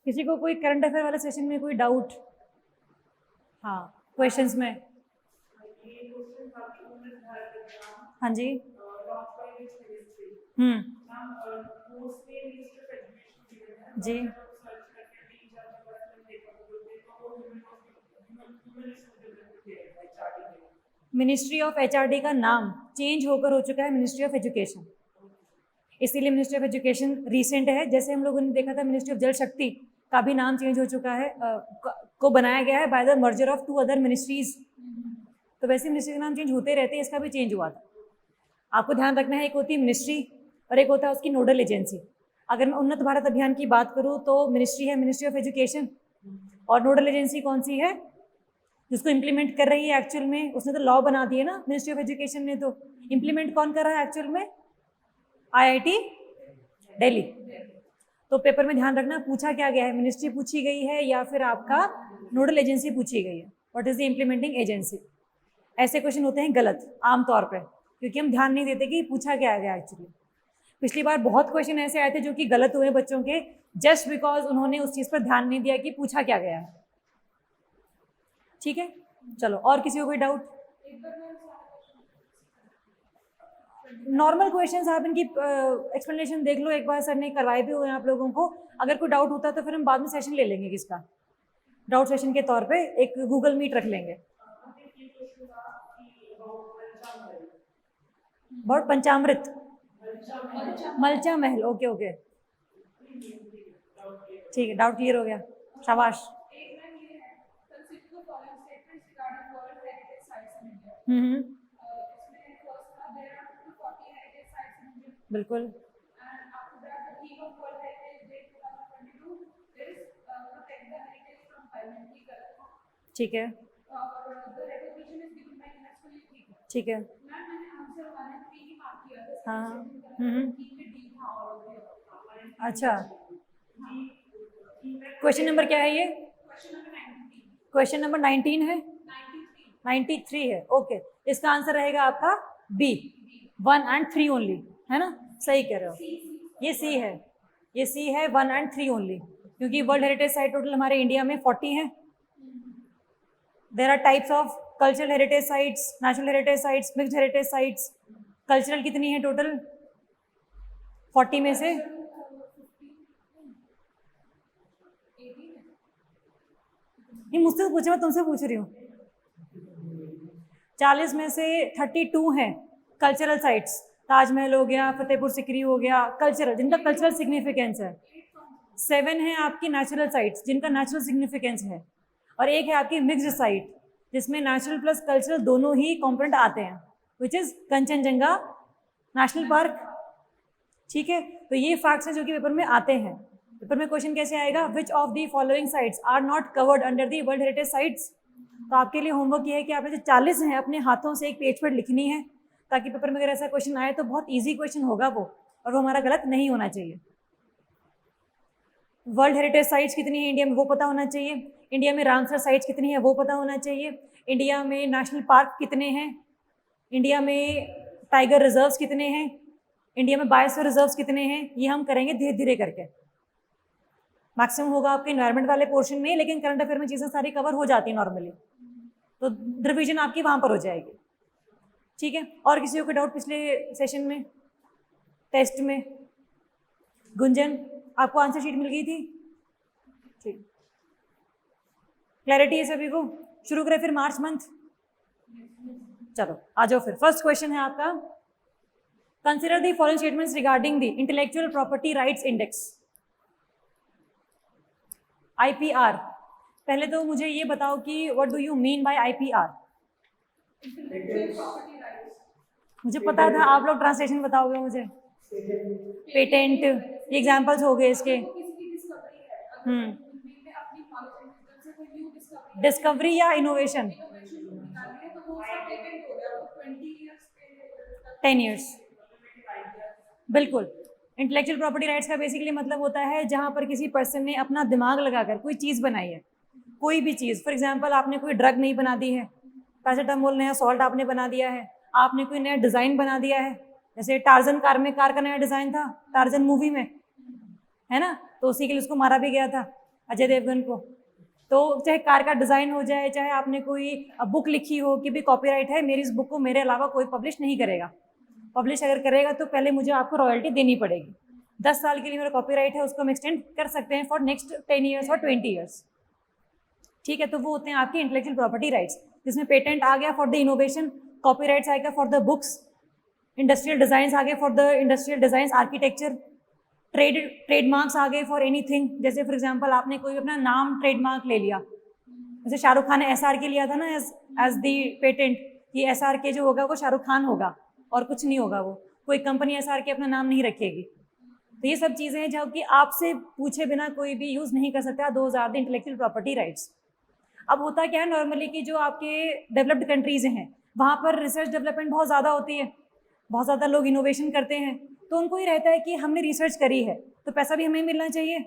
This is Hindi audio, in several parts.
किसी को कोई करंट अफेयर वाले सेशन में कोई डाउट? हाँ, क्वेश्चंस में। हाँ जी। जी। मिनिस्ट्री ऑफ एचआरडी का नाम चेंज होकर हो चुका है मिनिस्ट्री ऑफ एजुकेशन, इसीलिए मिनिस्ट्री ऑफ एजुकेशन रिसेंट है। जैसे हम लोगों ने देखा था मिनिस्ट्री ऑफ जल शक्ति का भी नाम चेंज हो चुका है, को बनाया गया है by the merger of 2 other ministries. तो वैसे मिनिस्ट्री का नाम चेंज होते रहते हैं, इसका भी चेंज हुआ था। आपको ध्यान रखना है, एक होती है मिनिस्ट्री और एक होता है उसकी नोडल एजेंसी। अगर मैं उन्नत भारत अभियान की बात करूँ तो मिनिस्ट्री है मिनिस्ट्री ऑफ एजुकेशन, और नोडल एजेंसी कौन सी है? जिसको इम्प्लीमेंट कर रही है एक्चुअल में, उसने तो लॉ बना दिए ना मिनिस्ट्री ऑफ एजुकेशन ने, तो इम्प्लीमेंट कौन कर रहा है एक्चुअल में? आईआईटी दिल्ली। तो पेपर में ध्यान रखना पूछा क्या गया है, मिनिस्ट्री पूछी गई है या फिर आपका नोडल एजेंसी पूछी गई है, what is the implementing agency. ऐसे क्वेश्चन होते हैं गलत आमतौर पे, क्योंकि हम ध्यान नहीं देते कि पूछा क्या गया एक्चुअली। पिछली बार बहुत क्वेश्चन ऐसे आए थे जो कि गलत हुए बच्चों के, जस्ट बिकॉज उन्होंने उस चीज पर ध्यान नहीं दिया कि पूछा क्या गया है। ठीक है, चलो और किसी को कोई डाउट? नॉर्मल क्वेश्चंस आप इनकी एक्सप्लेनेशन देख लो एक बार, सर ने करवाए भी हुए हैं आप लोगों को। अगर कोई डाउट होता है तो फिर हम बाद में सेशन ले लेंगे किसका, डाउट सेशन के तौर पे एक गूगल मीट रख लेंगे। बहुत पंचामृत, मलचा महल, ओके ओके, ठीक है, डाउट क्लियर हो गया, शाबाश। बिल्कुल ठीक है, ठीक है, हाँ। अच्छा, क्वेश्चन नंबर क्या है ये? क्वेश्चन नंबर 19 है, 93 है, ओके। इसका आंसर रहेगा आपका बी, 1 and 3 ओनली, है ना? सही कह रहे हो, ये सी है, ये सी है, 1 and 3 ओनली, क्योंकि वर्ल्ड हेरिटेज साइट टोटल हमारे इंडिया में 40 है। There are types of cultural heritage sites, natural heritage sites, mixed heritage sites. Cultural कितनी है टोटल 40 में से? ये मुझसे पूछे, मैं तुमसे पूछ रही हूँ। 40 में से 32 हैं कल्चरल साइट्स, ताजमहल हो गया, फतेहपुर सिकरी हो गया, कल्चरल, जिनका कल्चरल सिग्निफिकेंस है। 7 है आपकी नेचुरल साइट्स जिनका नेचुरल सिग्निफिकेंस है, और एक है आपकी मिक्स्ड साइट जिसमें नेचुरल प्लस कल्चरल दोनों ही कॉम्पोनेंट आते हैं, which is Kanchenjunga national park. ठीक है, तो ये फैक्ट्स हैं जो कि पेपर में आते हैं। पेपर में क्वेश्चन कैसे आएगा? Which of the following sites are not covered under the world heritage sites. तो आपके लिए होमवर्क ये है कि आपने जो 40 हैं अपने हाथों से एक पेज पर लिखनी है, ताकि पेपर में अगर ऐसा क्वेश्चन आए तो बहुत ईजी क्वेश्चन होगा वो, और वो हमारा गलत नहीं होना चाहिए। वर्ल्ड हेरिटेज साइट्स कितनी है इंडिया में वो पता होना चाहिए, इंडिया में रामसर साइट्स कितनी है वो पता होना चाहिए, इंडिया में नेशनल पार्क कितने हैं, इंडिया में टाइगर रिजर्व्स कितने हैं, इंडिया में बायोस्फीयर रिजर्व्स कितने हैं। ये हम करेंगे धीरे धीरे करके, मैक्सिमम होगा आपके एनवायरनमेंट वाले पोर्शन में, लेकिन करंट अफेयर में चीज़ें सारी कवर हो जाती है नॉर्मली, तो रिवीजन आपकी वहाँ पर हो जाएगी। ठीक है, और किसी को डाउट पिछले सेशन में टेस्ट में? गुंजन, आपको आंसर शीट मिल गई थी? ठीक, क्लैरिटी है सभी को? शुरू करें फिर मार्च मंथ? चलो आ जाओ फिर। फर्स्ट क्वेश्चन है आपका, consider the following statements regarding the intellectual property rights index, IPR। पहले तो मुझे ये बताओ कि what do you mean by IPR? मुझे पता था, आप लोग ट्रांसलेशन बताओगे मुझे। पेटेंट, एग्जांपल्स हो गए इसके। डिस्कवरी या इनोवेशन? 10 ईयर्स, बिल्कुल। इंटेलेक्चुअल प्रॉपर्टी राइट्स का बेसिकली मतलब होता है जहां पर किसी पर्सन ने अपना दिमाग लगाकर कोई चीज़ बनाई है, कोई भी चीज़। फॉर एग्जांपल आपने कोई ड्रग नहीं बना दी है, पैरासीटामोल नया सॉल्ट आपने बना दिया है, आपने कोई नया डिज़ाइन बना दिया है, जैसे टार्जन कार में कार का नया डिज़ाइन था टार्जन मूवी में, है ना, तो उसी के लिए उसको मारा भी गया था। अजय देवगन को। तो चाहे कार का डिज़ाइन हो जाए, चाहे आपने कोई बुक लिखी हो कि भी कॉपीराइट है, मेरी इस बुक को मेरे अलावा कोई पब्लिश नहीं करेगा। पब्लिश अगर करेगा तो पहले मुझे आपको रॉयल्टी देनी पड़ेगी। 10 साल के लिए मेरा कॉपीराइट है, उसको हम एक्सटेंड कर सकते हैं फॉर नेक्स्ट 10 ईयर्स और 20 ईयर्स। ठीक है, तो वो होते हैं आपके इंटेलेक्चुअल प्रॉपर्टी राइट्स, जिसमें पेटेंट आ गया फॉर द इनोवेशन, कॉपीराइट्स आएगा for the books, industrial design आ गए for the industrial design architecture, trademarks आ गए फॉर एनीथिंग। जैसे फॉर एग्जांपल आपने कोई अपना नाम ट्रेडमार्क ले लिया, जैसे शाहरुख खान ने SRK लिया था ना एज दी पेटेंट, कि SRK जो होगा वो शाहरुख खान होगा और कुछ नहीं होगा, वो कोई कंपनी SRK अपना नाम नहीं रखेगी। तो ये सब चीज़ें हैं जो कि आपसे पूछे बिना कोई भी यूज़ नहीं कर सकता। Those are the intellectual property rights. अब होता क्या है नॉर्मली कि जो आपके डेवलप्ड कंट्रीज़ हैं वहाँ पर रिसर्च डेवलपमेंट बहुत ज़्यादा होती है, बहुत ज़्यादा लोग इनोवेशन करते हैं, तो उनको ही रहता है कि हमने रिसर्च करी है तो पैसा भी हमें मिलना चाहिए।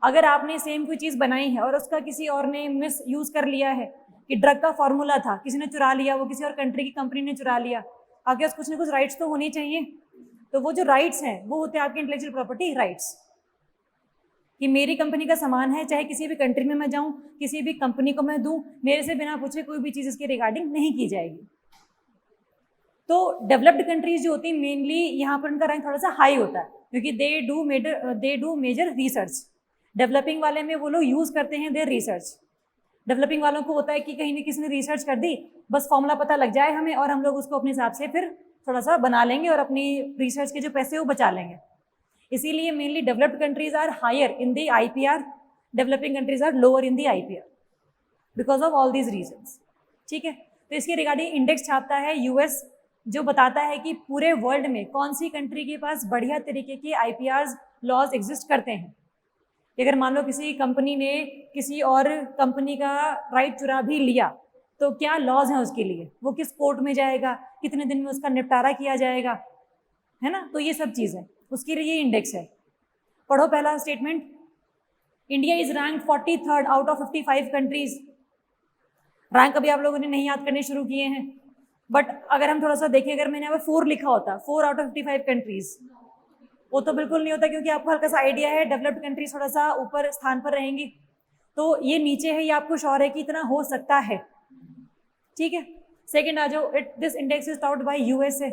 अगर आपने सेम कोई चीज़ बनाई है और उसका किसी और ने मिस यूज़ कर लिया है, कि ड्रग का फॉर्मूला था, किसी ने चुरा लिया, वो किसी और कंट्री की कंपनी ने चुरा लिया, आगे कुछ ना कुछ राइट्स तो होने चाहिए। तो वो जो राइट्स हैं वो होते हैं आपके इंटेलेक्चुअल प्रॉपर्टी राइट्स, कि मेरी कंपनी का सामान है, चाहे किसी भी कंट्री में मैं जाऊं, किसी भी कंपनी को मैं दूं, मेरे से बिना पूछे कोई भी चीज़ इसके रिगार्डिंग नहीं की जाएगी। तो डेवलप्ड कंट्रीज जो होती हैं मेनली यहाँ पर उनका रैंक थोड़ा सा हाई होता है, क्योंकि they do major research. Developing वाले में वो लोग यूज़ करते हैं देयर रिसर्च। डेवलपिंग वालों को होता है कि कहीं ना किसी ने रिसर्च कर दी, बस फॉर्मूला पता लग जाए हमें और हम लोग उसको अपने हिसाब से फिर थोड़ा सा बना लेंगे और अपनी रिसर्च के जो पैसे वो बचा लेंगे। इसीलिए mainly developed countries are higher in the IPR, developing countries are lower in the IPR because of all these reasons. ठीक है, तो इसके रिगार्डिंग इंडेक्स छापता है US, जो बताता है कि पूरे वर्ल्ड में कौन सी कंट्री के पास बढ़िया तरीके के IPRs लॉज एग्जिस्ट करते हैं। अगर मान लो किसी कंपनी ने किसी और कंपनी का राइट चुरा भी लिया तो क्या लॉज हैं उसके लिए, वो किस कोर्ट में जाएगा, कितने दिन में उसका निपटारा किया जाएगा, है ना। तो ये सब चीज़ है, उसके लिए ये इंडेक्स है। पढ़ो पहला statement, India is rank 43rd out of 55 countries. Rank अभी आप लोगों ने नहीं याद करने शुरू किए हैं, बट अगर हम थोड़ा सा देखें, अगर मैंने यहाँ पर 4 लिखा होता, 4 आउट ऑफ 55 कंट्रीज, वो तो बिल्कुल नहीं होता, क्योंकि आपको हल्का सा आइडिया है डेवलप्ड कंट्रीज थोड़ा सा ऊपर स्थान पर रहेंगी, तो ये नीचे है, ये आपको श्योर है कि इतना हो सकता है। ठीक है, सेकंड आ जाओ, this index is touted by USA।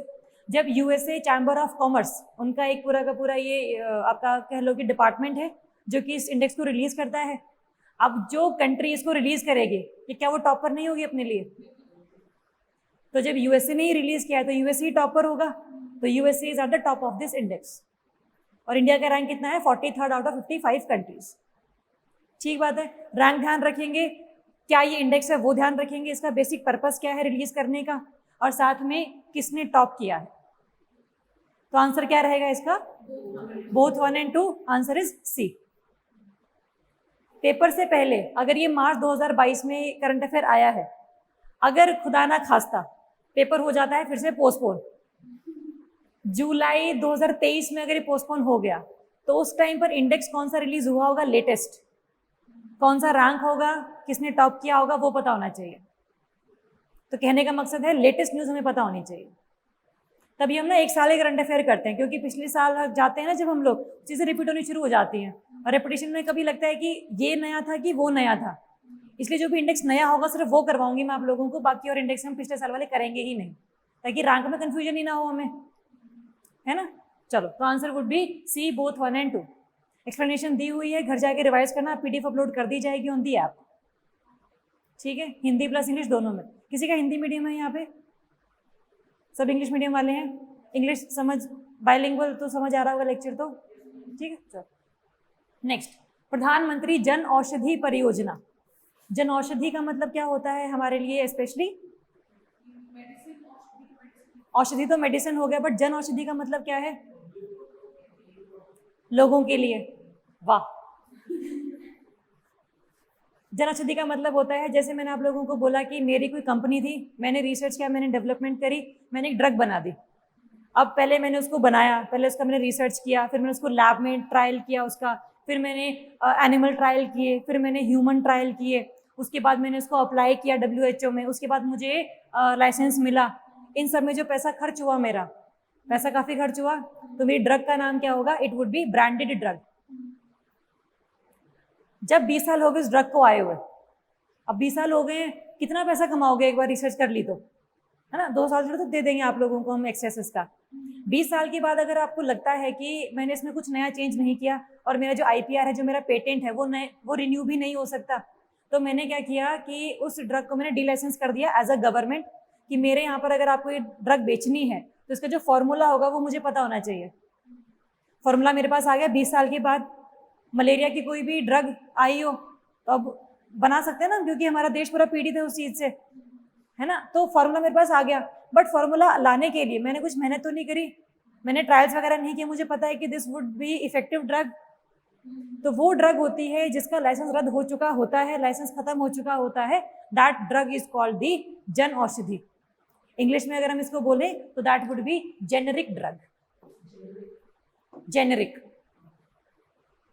जब USA चैम्बर ऑफ कॉमर्स, उनका एक पूरा का पूरा ये आपका कह लो कि डिपार्टमेंट है जो कि इस इंडेक्स को रिलीज करता है। अब जो कंट्री इसको रिलीज करेगी कि क्या वो टॉपर नहीं होगी अपने लिए, तो जब USA ने ही रिलीज किया है तो USA ही टॉपर होगा, तो USA is at the top of this index. और इंडिया का रैंक कितना है, 43rd आउट ऑफ 55 कंट्रीज। ठीक बात है, रैंक ध्यान रखेंगे, क्या ये इंडेक्स है वो ध्यान रखेंगे, इसका बेसिक पर्पस क्या है रिलीज करने का, और साथ में किसने टॉप किया है। तो आंसर क्या रहेगा इसका, both 1 and 2, answer is C। Paper से पहले अगर ये मार्च 2022 में करंट अफेयर आया है, अगर खुदा ना खास्ता पेपर हो जाता है फिर से पोस्टपोन, जुलाई 2023 में अगर ये पोस्टपोन हो गया, तो उस टाइम पर इंडेक्स कौन सा रिलीज हुआ होगा लेटेस्ट, कौन सा रैंक होगा, किसने टॉप किया होगा, वो पता होना चाहिए। तो कहने का मकसद है लेटेस्ट न्यूज़ हमें पता होनी चाहिए, तभी हम ना एक साल करंट अफेयर करते हैं, क्योंकि पिछले साल जाते हैं ना जब हम लोग, चीज़ें रिपीट होनी शुरू हो जाती हैं, और रेपिटेशन में कभी लगता है कि ये नया था कि वो नया था। इसलिए जो भी इंडेक्स नया होगा सिर्फ वो करवाऊंगी मैं आप लोगों को, बाकी और इंडेक्स हम पिछले साल वाले करेंगे ही नहीं, ताकि रैंक में कन्फ्यूजन ही ना हो हमें, है ना। चलो, तो answer would be C, both 1 and 2। Explanation दी हुई है, घर जाके रिवाइज करना, PDF अपलोड कर दी जाएगी ऑन दी ऐप। ठीक है, हिंदी प्लस इंग्लिश दोनों में। किसी का हिंदी मीडियम है यहाँ पे, सब इंग्लिश मीडियम वाले हैं, इंग्लिश समझ बायलिंगुअल तो समझ आ रहा होगा लेक्चर तो, ठीक है। चलो नेक्स्ट, प्रधानमंत्री जन औषधि परियोजना। जन औषधि का मतलब क्या होता है हमारे लिए, स्पेशली औषधि तो मेडिसिन हो गया, बट जन औषधि का मतलब क्या है, लोगों के लिए। वाह, जन औषधि का मतलब होता है, जैसे मैंने आप लोगों को बोला कि मेरी कोई कंपनी थी, मैंने रिसर्च किया, मैंने डेवलपमेंट करी, मैंने एक ड्रग बना दी। अब पहले मैंने उसको बनाया, पहले उसका मैंने रिसर्च किया, फिर मैंने उसको लैब में ट्रायल किया उसका, फिर मैंने एनिमल ट्रायल किए, फिर मैंने ह्यूमन ट्रायल किए, उसके बाद मैंने उसको अप्लाई किया WHO में, उसके बाद मुझे लाइसेंस मिला। इन सब में जो पैसा खर्च हुआ, मेरा पैसा काफ़ी खर्च हुआ, तो मेरी ड्रग का नाम क्या होगा, it would be branded drug. जब 20 साल हो गए उस ड्रग को आए हुए, अब 20 साल हो गए, कितना पैसा कमाओगे एक बार रिसर्च कर ली तो, है ना? 2 साल तो दे देंगे आप लोगों को हम एक्सेस का। 20 साल के बाद अगर आपको लगता है कि मैंने इसमें कुछ नया चेंज नहीं किया और मेरा जो IPR है, जो मेरा पेटेंट है, वो रिन्यू भी नहीं हो सकता, तो मैंने क्या किया कि उस ड्रग को मैंने डीलाइसेंस कर दिया एज अ गवर्नमेंट, कि मेरे यहाँ पर अगर आपको ये ड्रग बेचनी है तो इसका जो फॉर्मूला होगा वो मुझे पता होना चाहिए। फॉर्मूला मेरे पास आ गया। 20 साल के बाद मलेरिया की कोई भी ड्रग आई हो तो अब बना सकते हैं ना, क्योंकि हमारा देश पूरा पीड़ित है उस चीज़ से, है ना? तो फॉर्मूला मेरे पास आ गया, बट फॉर्मूला लाने के लिए मैंने कुछ मेहनत तो नहीं करी, मैंने ट्रायल्स वगैरह नहीं किए, मुझे पता है कि this would be effective drug. तो वो ड्रग होती है जिसका लाइसेंस रद्द हो चुका होता है, लाइसेंस खत्म हो चुका होता है, that drug is called the Jan Aushadhi. English में अगर हम इसको बोले तो that would B generic drug. Generic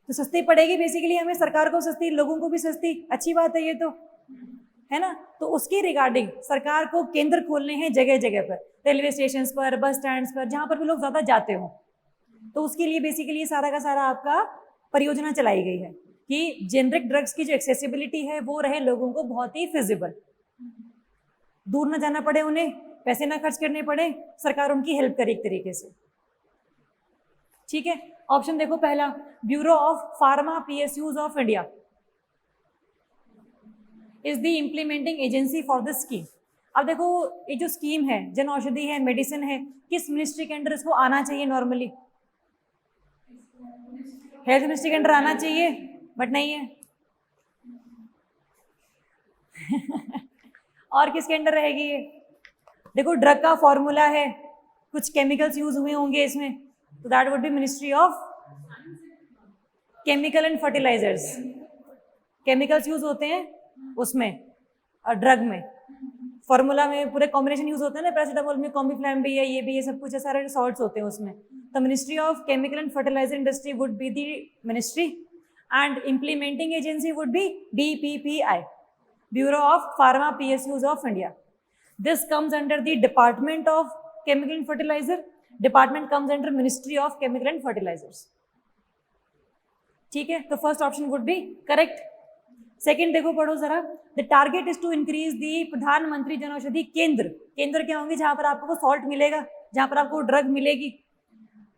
तो सस्ती पड़ेगी बेसिकली हमें, सरकार को सस्ती, लोगों को भी सस्ती, अच्छी बात है ये तो, है ना? तो उसके रिगार्डिंग सरकार को केंद्र खोलने हैं जगह जगह पर, रेलवे स्टेशन पर, बस स्टैंड पर, जहां पर भी लोग ज्यादा जाते हो। तो उसके लिए बेसिकली सारा का सारा आपका परियोजना चलाई गई है कि जेनरिक ड्रग्स की जो एक्सेसिबिलिटी है वो रहे लोगों को बहुत ही फिजिबल, दूर ना जाना पड़े उन्हें, पैसे ना खर्च करने पड़े, सरकार उनकी हेल्प करे एक तरीके से। ठीक है, ऑप्शन देखो पहला, bureau of pharma PSUs of India is the implementing agency for the scheme. अब देखो ये जो स्कीम है, जन औषधि है, मेडिसिन है, किस मिनिस्ट्री के अंडर इसको आना चाहिए? नॉर्मली हेल्थ मिनिस्ट्री के अंडर आना चाहिए, बट नहीं है। और किसके अंडर रहेगी ये? देखो ड्रग का फॉर्मूला है, कुछ केमिकल्स यूज हुए होंगे इसमें, तो that would be ministry of chemical and fertilisers. Chemicals use होते हैं उसमें, ड्रग में, फॉर्मूला में पूरे कॉम्बिनेशन यूज होते हैं ना, पैरासीटामोल में कॉम्बिफ्लैम भी है, ये भी, ये सब कुछ है, सारे सॉल्ट्स होते हैं उसमें। तो ministry of chemical and fertiliser industry would be the ministry and implementing agency would be BPPI, bureau of pharma PSUs of India. This comes under the department of chemical and fertiliser, department comes under ministry of chemical and fertilisers. ठीक है, तो first option would be correct. Second देखो, पढ़ो जरा, the target is to increase the Pradhanmantri Jan औषधि केंद्र। केंद्र क्या होंगे? जहां पर आपको सॉल्ट मिलेगा, जहां पर आपको ड्रग मिलेगी,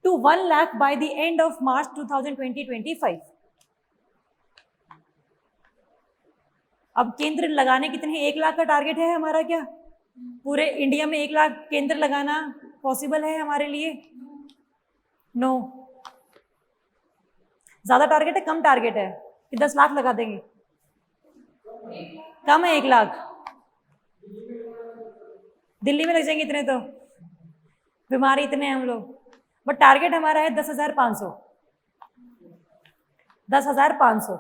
to 1 lakh by the end of March 2020-25। अब केंद्र लगाने कितने हैं? 1 लाख का टारगेट है हमारा क्या? पूरे इंडिया में 1 लाख केंद्र लगाना पॉसिबल है हमारे लिए? नो। ज्यादा टारगेट है, कम टारगेट है कि 10 लाख लगा देंगे? कम है 1 लाख। दिल्ली में लग जाएंगे इतने, तो बीमारी इतने हैं हम लोग, बट टारगेट हमारा है 10,500। 10,500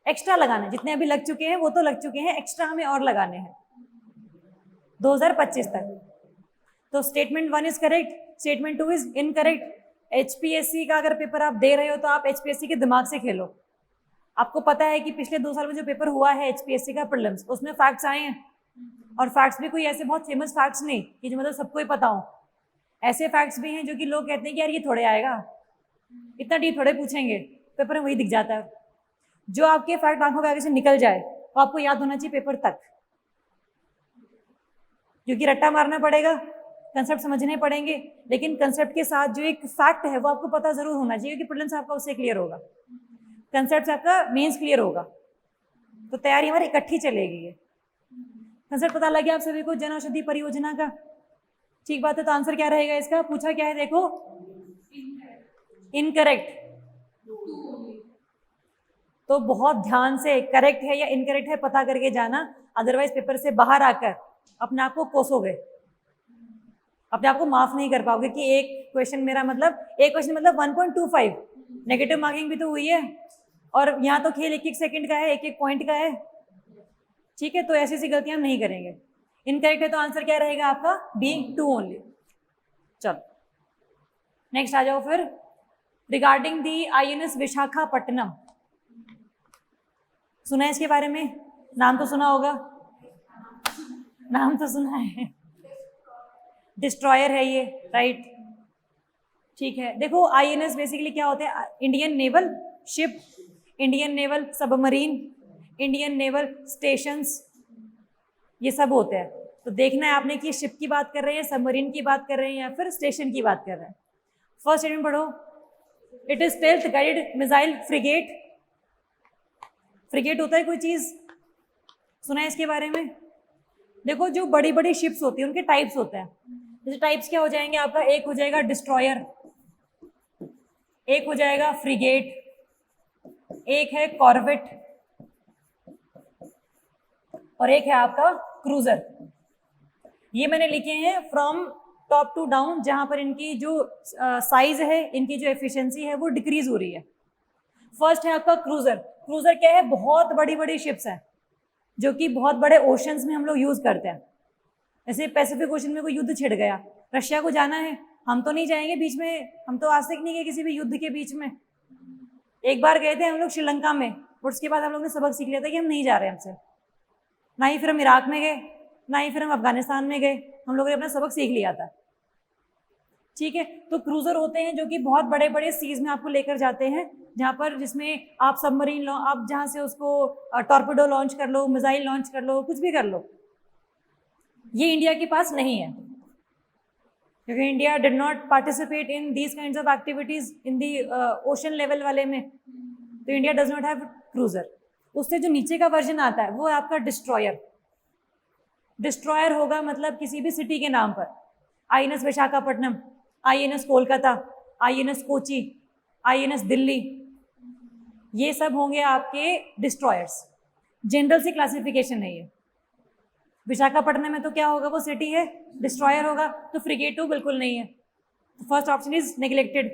एक्स्ट्रा लगाने, जितने अभी लग चुके हैं वो तो लग चुके हैं, एक्स्ट्रा हमें और लगाने हैं 2025 तक। तो statement 1 is correct, statement 2 is incorrect. HPSC का अगर पेपर आप दे रहे हो तो आप HPSC के दिमाग से खेलो। आपको पता है कि पिछले 2 साल में जो पेपर हुआ है HPSC का प्रीलिम्स, उसमें फैक्ट्स आए हैं, और फैक्ट्स भी कोई ऐसे बहुत फेमस फैक्ट्स नहीं कि जो मतलब सबको ही पता हो। ऐसे फैक्ट्स भी हैं जो कि लोग कहते हैं कि यार ये थोड़े आएगा, इतना डीप थोड़े पूछेंगे, पेपर में वही दिख जाता है। जो आपके फैक्ट आंखों के आगे से निकल जाए तो आपको याद होना चाहिए पेपर तक, क्योंकि रट्टा मारना पड़ेगा, कंसेप्ट समझने पड़ेंगे, लेकिन कंसेप्ट के साथ जो एक फैक्ट है वो आपको पता जरूर होना चाहिए, क्योंकि प्रीलिम्स आपका उससे क्लियर होगा, कंसेप्ट से आपका मेंस क्लियर होगा, तो तैयारी हमारी इकट्ठी चलेगी। ये कंसेप्ट पता लग गया आप सभी को जन औषधि परियोजना का? ठीक बात है, तो आंसर क्या रहेगा इसका? पूछा क्या है देखो, इनकरेक्ट। तो बहुत ध्यान से करेक्ट है या इनकरेक्ट है पता करके जाना, अदरवाइज पेपर से बाहर आकर अपने आप को कोसोगे, अपने आप को माफ नहीं कर पाओगे कि एक क्वेश्चन मेरा मतलब, एक क्वेश्चन मतलब 1.25 नेगेटिव मार्किंग भी तो हुई है, और यहाँ तो खेल 1-1 सेकंड का है, 1-1 पॉइंट का है। ठीक है, तो ऐसी ऐसी गलतियां हम नहीं करेंगे। इनकरेक्ट है तो आंसर क्या रहेगा आपका? B2 only. चलो नेक्स्ट आ जाओ फिर, रिगार्डिंग दी INS विशाखापट्टनम, सुना है इसके बारे में? नाम तो सुना होगा, नाम तो सुना है, डिस्ट्रॉयर है ये, राइट? ठीक है, देखो INS बेसिकली क्या होते हैं? Indian naval ship, Indian naval submarine, Indian naval stations, ये सब होते हैं। तो देखना है आपने कि शिप की बात कर रहे हैं, सबमरीन की बात कर रहे हैं या फिर स्टेशन की बात कर रहे हैं। फर्स्ट स्टेटमेंट पढ़ो, it is stealth guided missile frigate. Frigate होता है कोई चीज, सुना है इसके बारे में? देखो जो बड़ी बड़ी शिप्स होती है उनके टाइप्स होते हैं। जैसे टाइप्स क्या हो जाएंगे आपका, एक हो जाएगा डिस्ट्रॉयर, एक हो जाएगा फ्रिगेट, एक है कॉर्वेट और एक है आपका क्रूजर। ये मैंने लिखे हैं फ्रॉम टॉप टू डाउन, जहां पर इनकी जो साइज है, इनकी जो एफिशिएंसी है वो डिक्रीज हो रही है। फर्स्ट है आपका क्रूजर। क्रूजर क्या है, बहुत बड़ी बड़ी शिप्स हैं जो कि बहुत बड़े ओशंस में हम लोग यूज करते हैं। जैसे पैसिफिक ओशन में कोई युद्ध छिड़ गया, रशिया को जाना है, हम तो नहीं जाएंगे बीच में, हम तो आज तक नहीं गए किसी भी युद्ध के बीच में। एक बार गए थे हम लोग श्रीलंका में, और उसके बाद हम लोग ने सबक सीख लिया था कि हम नहीं जा रहे हमसे। ना ही फिर हम इराक में गए, ना ही फिर हम अफगानिस्तान में गए, हम लोगों ने अपना सबक सीख लिया था। ठीक है, तो क्रूजर होते हैं जो कि बहुत बड़े बड़े सीज में आपको लेकर जाते हैं, जहां पर जिसमें आप सबमरीन आप जहां से उसको टॉर्पेडो लॉन्च कर लो, मिसाइल लॉन्च कर लो, कुछ भी कर लो। ये इंडिया के पास नहीं है क्योंकि India did not participate in these kinds of activities in the ocean level वाले में। तो India does not have cruiser. उससे जो नीचे का वर्जन आता है वो है आपका डिस्ट्रॉयर। डिस्ट्रॉयर होगा मतलब किसी भी सिटी के नाम पर, INS Visakhapatnam, INS Kolkata, INS Kochi, INS Delhi, ये सब होंगे आपके डिस्ट्रॉयर्स। जनरल से क्लासिफिकेशन नहीं है। विशाखापट्टनम में तो क्या होगा, वो सिटी है, डिस्ट्रॉयर होगा, तो फ्रिगेट तो बिल्कुल नहीं है। First option is neglected.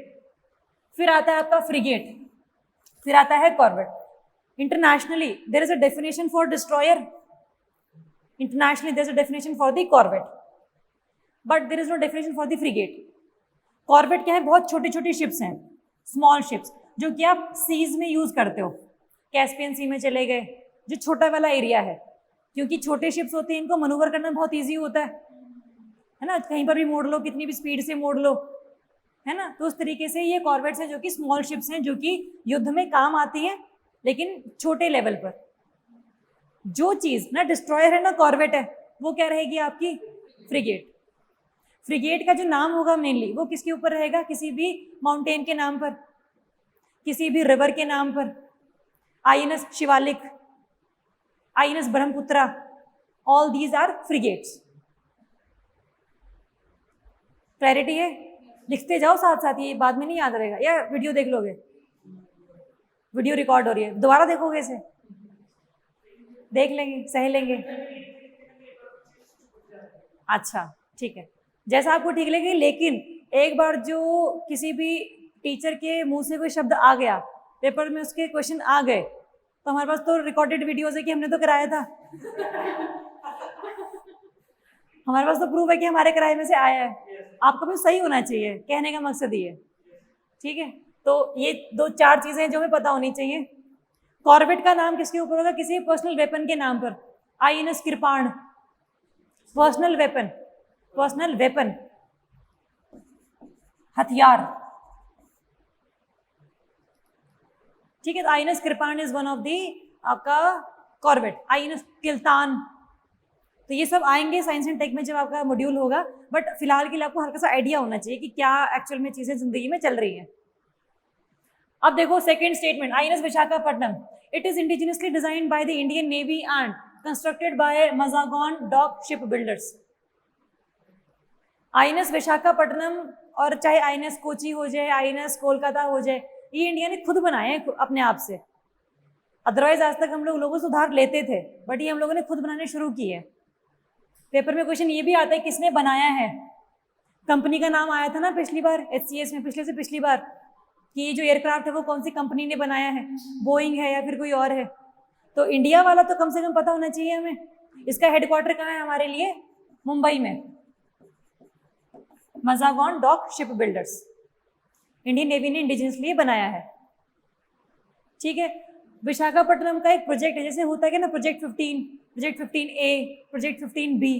फिर आता है आपका फ्रिगेट, फिर आता है corvette. Internationally there is a definition for destroyer, internationally there's a definition for the corvette but there is no definition for the frigate. corvette क्या है, बहुत छोटी छोटी शिप्स हैं, स्मॉल शिप्स, जो कि आप सीज में यूज करते हो। कैस्पियन सी में चले गए, जो छोटा वाला एरिया है, क्योंकि छोटे शिप्स होते हैं, इनको मनूवर करना बहुत ईजी होता है ना, कहीं पर भी मोड़ लो, कितनी भी स्पीड से मोड़ लो, है ना। तो उस तरीके से ये कॉर्वेट्स हैं जो कि स्मॉल शिप्स हैं, जो कि युद्ध में काम आती हैं लेकिन छोटे लेवल पर। जो चीज ना डिस्ट्रॉयर है ना कॉर्वेट है, वो क्या रहेगी आपकी, फ्रिगेट। फ्रिगेट का जो नाम होगा मेनली वो किसके ऊपर रहेगा, किसी भी माउंटेन के नाम पर, किसी भी रिवर के नाम पर। INS Shivalik, INS Brahmaputra, all these are frigates. Clarity है? लिखते जाओ साथ साथ, ये बाद में नहीं याद रहेगा, या वीडियो देख लोगे, वीडियो रिकॉर्ड हो रही है, दोबारा देखोगे इसे, देख लेंगे, सह लेंगे। अच्छा ठीक है, जैसा आपको ठीक लगे। लेकिन एक बार जो किसी भी टीचर के मुंह से कोई शब्द आ गया, पेपर में उसके क्वेश्चन आ गए, तो हमारे पास तो रिकॉर्डेड वीडियोस है कि हमने तो कराया था। हमारे पास तो प्रूफ है कि हमारे किराए में से आया है। आपका भी सही होना चाहिए, कहने का मकसद ये है। ठीक है, तो ये दो चार चीजें जो हमें पता होनी चाहिए। कॉर्वेट का नाम किसके ऊपर होगा, किसी पर्सनल वेपन के नाम पर। आईएनएस कृपाण, पर्सनल वेपन, पर्सनल वेपन, हथियार। ठीक है, तो आईएनएस कृपाण इज वन ऑफ दी आपका कॉर्वेट। आईएनएस किल्तान, तो ये सब आएंगे साइंस एंड टेक में जब आपका मॉड्यूल होगा, बट फिलहाल के लिए आपको हल्का सा आइडिया होना चाहिए कि क्या एक्चुअल में चीजें जिंदगी में चल रही हैं। अब देखो second statement, INS Visakhapatnam, it is indigenously designed by the Indian navy and constructed by Mazagon dock shipbuilders. INS Visakhapatnam और चाहे आईएनएस कोची हो जाए, आईएनएस कोलकाता हो जाए, ये इंडिया ने खुद बनाए हैं अपने आप से। अदरवाइज आज तक हम लोगों से उधार लेते थे, बट ये हम लोगों ने खुद बनाने शुरू किए हैं। पेपर में क्वेश्चन ये भी आता है किसने बनाया है। कंपनी का नाम आया था ना पिछली बार एचसीएस में, पिछले से पिछली बार, कि ये जो एयरक्राफ्ट है वो कौन सी कंपनी ने बनाया है, बोइंग है या फिर कोई और है। तो इंडिया वाला तो कम से कम पता होना चाहिए हमें। इसका हेडक्वार्टर कहाँ है हमारे लिए, मुंबई में, Mazagon dock shipbuilders. Indian navy ने इंडिजिनियसली बनाया है। ठीक है, विशाखापट्टनम का एक प्रोजेक्ट है, जैसे होता है ना project 15, project 15A, project 15B,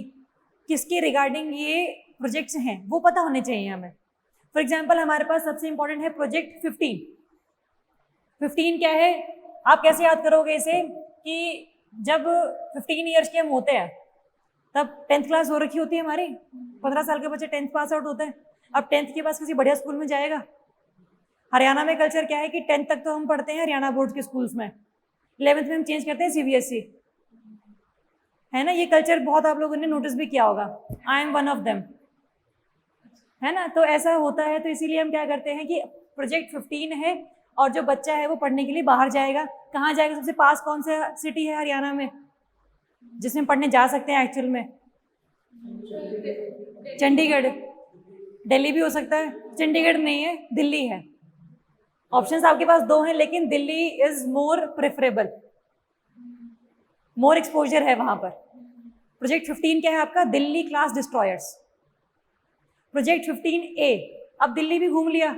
किसके रिगार्डिंग ये प्रोजेक्ट्स हैं वो पता होने चाहिए हमें। फॉर एग्जाम्पल हमारे पास सबसे इंपॉर्टेंट है प्रोजेक्ट 15। 15 क्या है, आप कैसे याद करोगे इसे कि जब 15 ईयर्स के हम होते हैं तब 10th क्लास हो रखी होती है हमारी, 15 साल के बच्चे 10th पास आउट होते हैं। अब 10th के पास किसी बढ़िया स्कूल में जाएगा। हरियाणा में कल्चर क्या है कि 10th तक तो हम पढ़ते हैं हरियाणा बोर्ड के स्कूल्स में, 11th में हम चेंज करते हैं CBSE, है ना। ये कल्चर बहुत आप लोगों ने नोटिस भी किया होगा, I am one of them, है ना। तो ऐसा होता है, तो इसीलिए हम क्या करते हैं कि प्रोजेक्ट 15 है और जो बच्चा है वो पढ़ने के लिए बाहर जाएगा। कहाँ जाएगा? सबसे पास कौन सा सिटी है हरियाणा में जिसमें पढ़ने जा सकते हैं एक्चुअल में? चंडीगढ़। दिल्ली भी हो सकता है, चंडीगढ़ नहीं है, दिल्ली है। ऑप्शंस आपके पास दो हैं, लेकिन Delhi is more preferable, more exposure है वहां पर। प्रोजेक्ट 15 क्या है आपका? Delhi class destroyers. Project 15A, अब दिल्ली भी घूम लिया,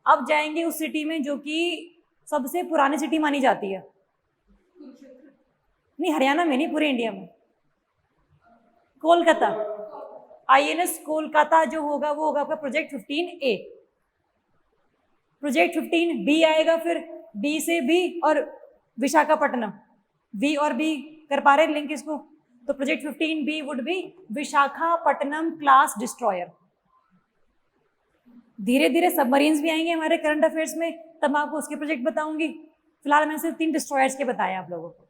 अब जाएंगे उस सिटी में जो कि सबसे पुरानी सिटी मानी जाती है। नहीं, हरियाणा में नहीं, पूरे इंडिया में। कोलकाता, INS कोलकाता जो होगा वो होगा आपका प्रोजेक्ट 15A। प्रोजेक्ट 15B आएगा, फिर B से B और विशाखापट्टनम, V और B कर पा रहे लिंक इसको? तो project 15B would be Visakhapatnam class destroyer. धीरे धीरे सबमरीन्स भी आएंगे हमारे करंट अफेयर्स में, तब मैं आपको उसके प्रोजेक्ट बताऊंगी। फिलहाल मैंने सिर्फ 3 डिस्ट्रॉयर्स के बताए आप लोगों को,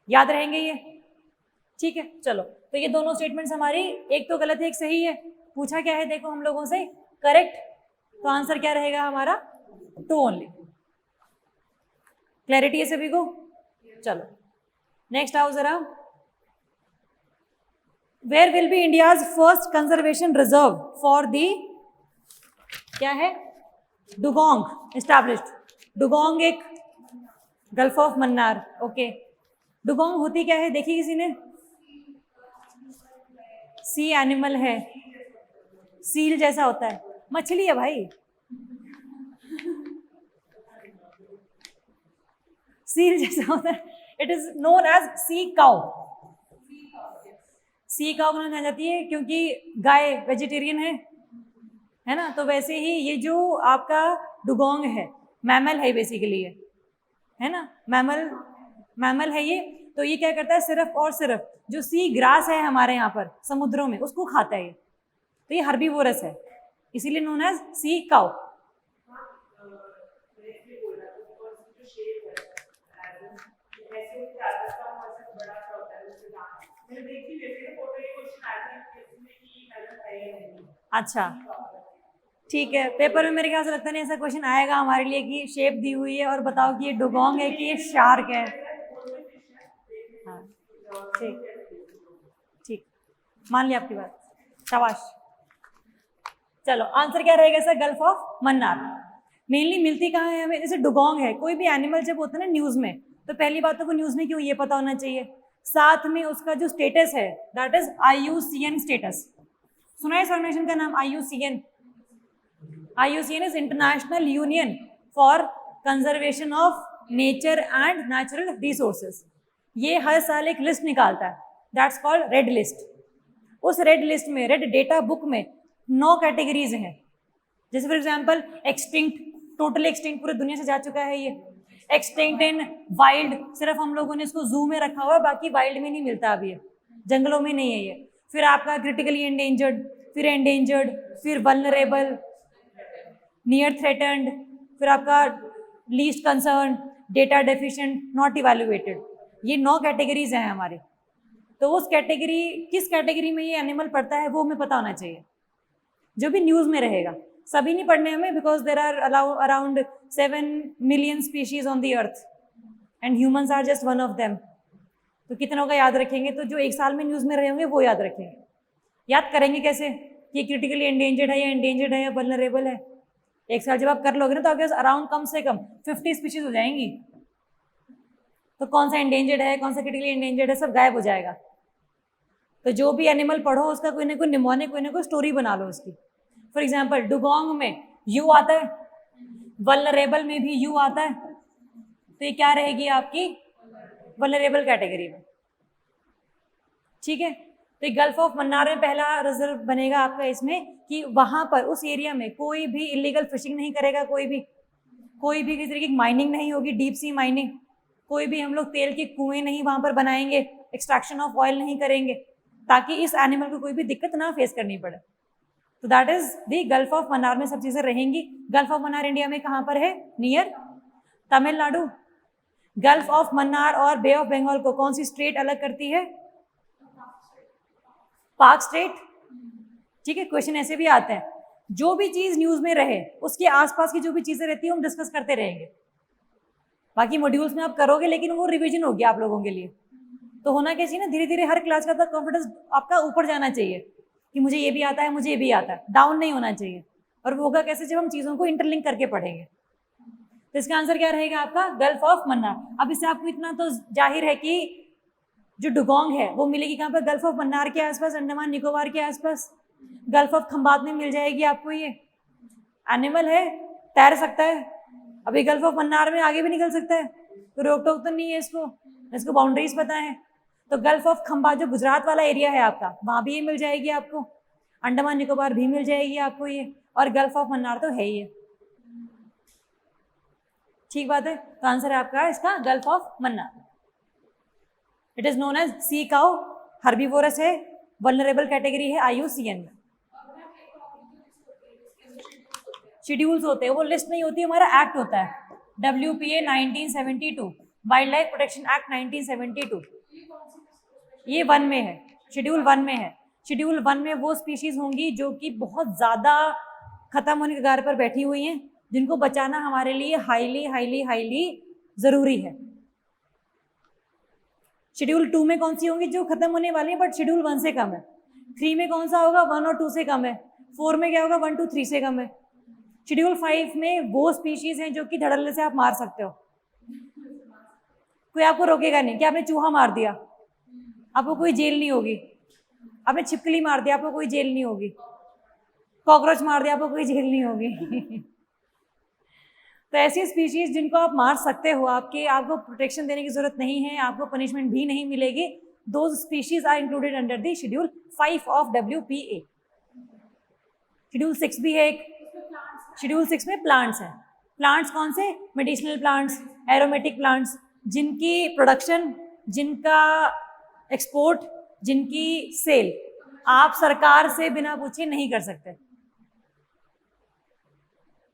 याद रहेंगे ये? ठीक है, चलो। तो ये दोनों स्टेटमेंट्स हमारी, एक तो गलत है एक सही है। पूछा क्या है देखो हम लोगों से? करेक्ट, तो आंसर क्या रहेगा हमारा? 2 ओनली। क्लैरिटी है सभी को? चलो नेक्स्ट आओ जरा। Where will be India's first conservation reserve for the, क्या है? Dugong established. डुगोंग एक gulf of Mannar, okay. Dugong होती क्या है देखी किसी ने? सी एनिमल है, सील जैसा होता है, मछली है भाई। सील जैसा होता है, it is known as sea cow. Sea cow कहना जाना जाती है क्योंकि गाय वेजिटेरियन है ना। तो वैसे ही ये जो आपका डुगोंग है मैमल है बेसिकली, है ना। मैमल है ये। तो ये क्या करता है? सिर्फ और सिर्फ जो सी ग्रास है हमारे यहाँ पर समुद्रों में उसको खाता है ये। तो ये हर्बीवोरस है, इसीलिए नोन एज सी काउ। अच्छा ठीक है, पेपर में मेरे ख्याल से लगता नहीं ऐसा क्वेश्चन आएगा हमारे लिए कि शेप दी हुई है और बताओ कि ये डुगोंग है कि ये शार्क है। हाँ ठीक ठीक, मान लिया आपकी बात, शाबाश। चलो आंसर क्या रहेगा sir? Gulf of Mannar. Mainly मिलती कहाँ है हमें? जैसे डुगोंग है, कोई भी एनिमल जब होता है ना न्यूज में, तो पहली बात तो वो न्यूज में क्यों ये पता होना चाहिए, साथ में उसका जो स्टेटस है दैट इज IUCN स्टेटस। सुना है इस ऑर्गेनाइजेशन का नाम IUCN? IUCN is international union for conservation of nature and natural resources. ये हर साल एक लिस्ट निकालता है, दैट्स कॉल्ड रेड लिस्ट। उस रेड लिस्ट में, रेड डेटा बुक में 9 कैटेगरीज हैं। जैसे for example extinct, totally extinct, पूरी दुनिया से जा चुका है ये। एक्सटिंक्ट इन वाइल्ड, सिर्फ हम लोगों ने इसको जू में रखा हुआ है, बाकी वाइल्ड में नहीं मिलता अभी, जंगलों में नहीं है ये। फिर आपका क्रिटिकली एंडेंजर्ड, फिर एंडेंजर्ड, फिर वल्नरेबल, नियर थ्रेटन्ड, फिर आपका least concern, data deficient, not evaluated. ये 9 कैटेगरीज हैं हमारे। तो उस कैटेगरी, किस कैटेगरी में ये एनिमल पड़ता है वो हमें पता होना चाहिए, जो भी न्यूज में रहेगा। सभी नहीं पढ़ने हमें, because there are around 7 million species on the earth and humans are just one of them. तो कितनों का याद रखेंगे? तो जो एक साल में न्यूज में रहे होंगे वो याद रखेंगे। याद करेंगे कैसे कि क्रिटिकली एंडेंजर्ड है या एंडेंजर्ड है या वल्नरेबल है? एक साल जब आप कर लोगे ना तो आपके पास अराउंड कम से कम 50 स्पीशीज हो जाएंगी। तो कौन सा एंडेंजर्ड है, कौन सा क्रिटिकली एंडेंजर्ड है, सब गायब हो जाएगा। तो जो भी एनिमल पढ़ो उसका कोई ना कोई निमोनिक, कोई ना कोई स्टोरी बना लो उसकी। फॉर एग्जाम्पल डुगोंग में यू आता है, वल्नरेबल में भी यू आता है, तो ये क्या रहेगी आपकी? वल्नरेबल कैटेगरी में। ठीक है, तो ये गल्फ ऑफ मन्नार में पहला रिजर्व बनेगा आपका इसमें कि वहां पर उस एरिया में कोई भी इलीगल फिशिंग नहीं करेगा, कोई भी किसी तरीके की माइनिंग नहीं होगी, डीप सी माइनिंग, कोई भी हम लोग तेल के कुएं नहीं वहां पर बनाएंगे, एक्सट्रैक्शन ऑफ ऑयल नहीं करेंगे, ताकि इस एनिमल को कोई भी दिक्कत ना फेस करनी पड़े। तो that is the gulf of Mannar में सब चीजें रहेंगी। गल्फ ऑफ मन्नार इंडिया में कहाँ पर है? Near Tamil Nadu. Gulf of Mannar और बे ऑफ बंगाल को कौन सी स्टेट अलग करती है? पाक स्टेट। ठीक है, क्वेश्चन ऐसे भी आते हैं। जो भी चीज न्यूज में रहे उसके आसपास की जो भी चीजें रहती है हम डिस्कस करते रहेंगे। बाकी मॉड्यूल्स में आप करोगे, लेकिन वो रिवीजन होगी आप लोगों के लिए। तो होना क्या चाहिए ना, धीरे धीरे हर क्लास का कॉन्फिडेंस आपका ऊपर जाना चाहिए कि मुझे ये भी आता है, मुझे ये भी आता है, डाउन नहीं होना चाहिए। और वो होगा कैसे? जब हम चीजों को इंटरलिंक करके पढ़ेंगे। तो इसका आंसर क्या रहेगा आपका? Gulf of Mannar. अब इससे आपको इतना तो जाहिर है कि जो डुगोंग है वो मिलेगी कहाँ पर? गल्फ ऑफ मन्नार के आसपास, अंडमान निकोबार के आसपास। गल्फ ऑफ खंबात में मिल जाएगी आपको। ये एनिमल है, तैर सकता है। अभी गल्फ ऑफ मन्नार में आगे भी निकल सकता है, तो रोक टोक तो नहीं है इसको बाउंड्रीज पता है। तो गल्फ ऑफ खंबात जो गुजरात वाला एरिया है आपका, वहां भी ये मिल जाएगी आपको। अंडमान निकोबार भी मिल जाएगी आपको ये, और गल्फ ऑफ मन्नार तो है ही है। ठीक बात है। तो आंसर है आपका इसका gulf of Mannar. It is known as sea cow, herbivorous है, वल्नरेबल कैटेगरी है IUCN में। शेड्यूल्स होते हैं, वो लिस्ट नहीं होती, हमारा एक्ट होता है WPA 1972, wild life protection act 1972। ये 1 में है, शेड्यूल 1 में है। शेड्यूल 1 में वो स्पीशीज होंगी जो कि बहुत ज्यादा खत्म होने के कगार पर बैठी हुई हैं, जिनको बचाना हमारे लिए हाईली हाईली हाईली जरूरी है। शेड्यूल 2 में कौन सी होंगी? जो खत्म होने वाली है बट शेड्यूल 1 से कम है। 3 में कौन सा होगा? 1 और 2 से कम है। 4 में क्या होगा? 1, 2, 3 से कम है। शेड्यूल 5 में वो स्पीशीज हैं जो कि धड़ल्ले से आप मार सकते हो, कोई आपको रोकेगा नहीं। कि आपने चूहा मार दिया, आपको कोई जेल नहीं होगी। आपने छिपकली मार दिया, आपको कोई जेल नहीं होगी। कॉकरोच मार दिया, आपको कोई जेल नहीं होगी। तो ऐसी स्पीशीज जिनको आप मार सकते हो, आपको प्रोटेक्शन देने की जरूरत नहीं है, आपको पनिशमेंट भी नहीं मिलेगी, those species are included under the schedule 5 of WPA। Schedule 6 भी है एक। शेड्यूल 6 में प्लांट्स हैं। प्लांट्स कौन से? मेडिसिनल प्लांट्स, एरोमेटिक प्लांट्स, जिनकी प्रोडक्शन, जिनका एक्सपोर्ट, जिनकी सेल आप सरकार से बिना पूछे नहीं कर सकते।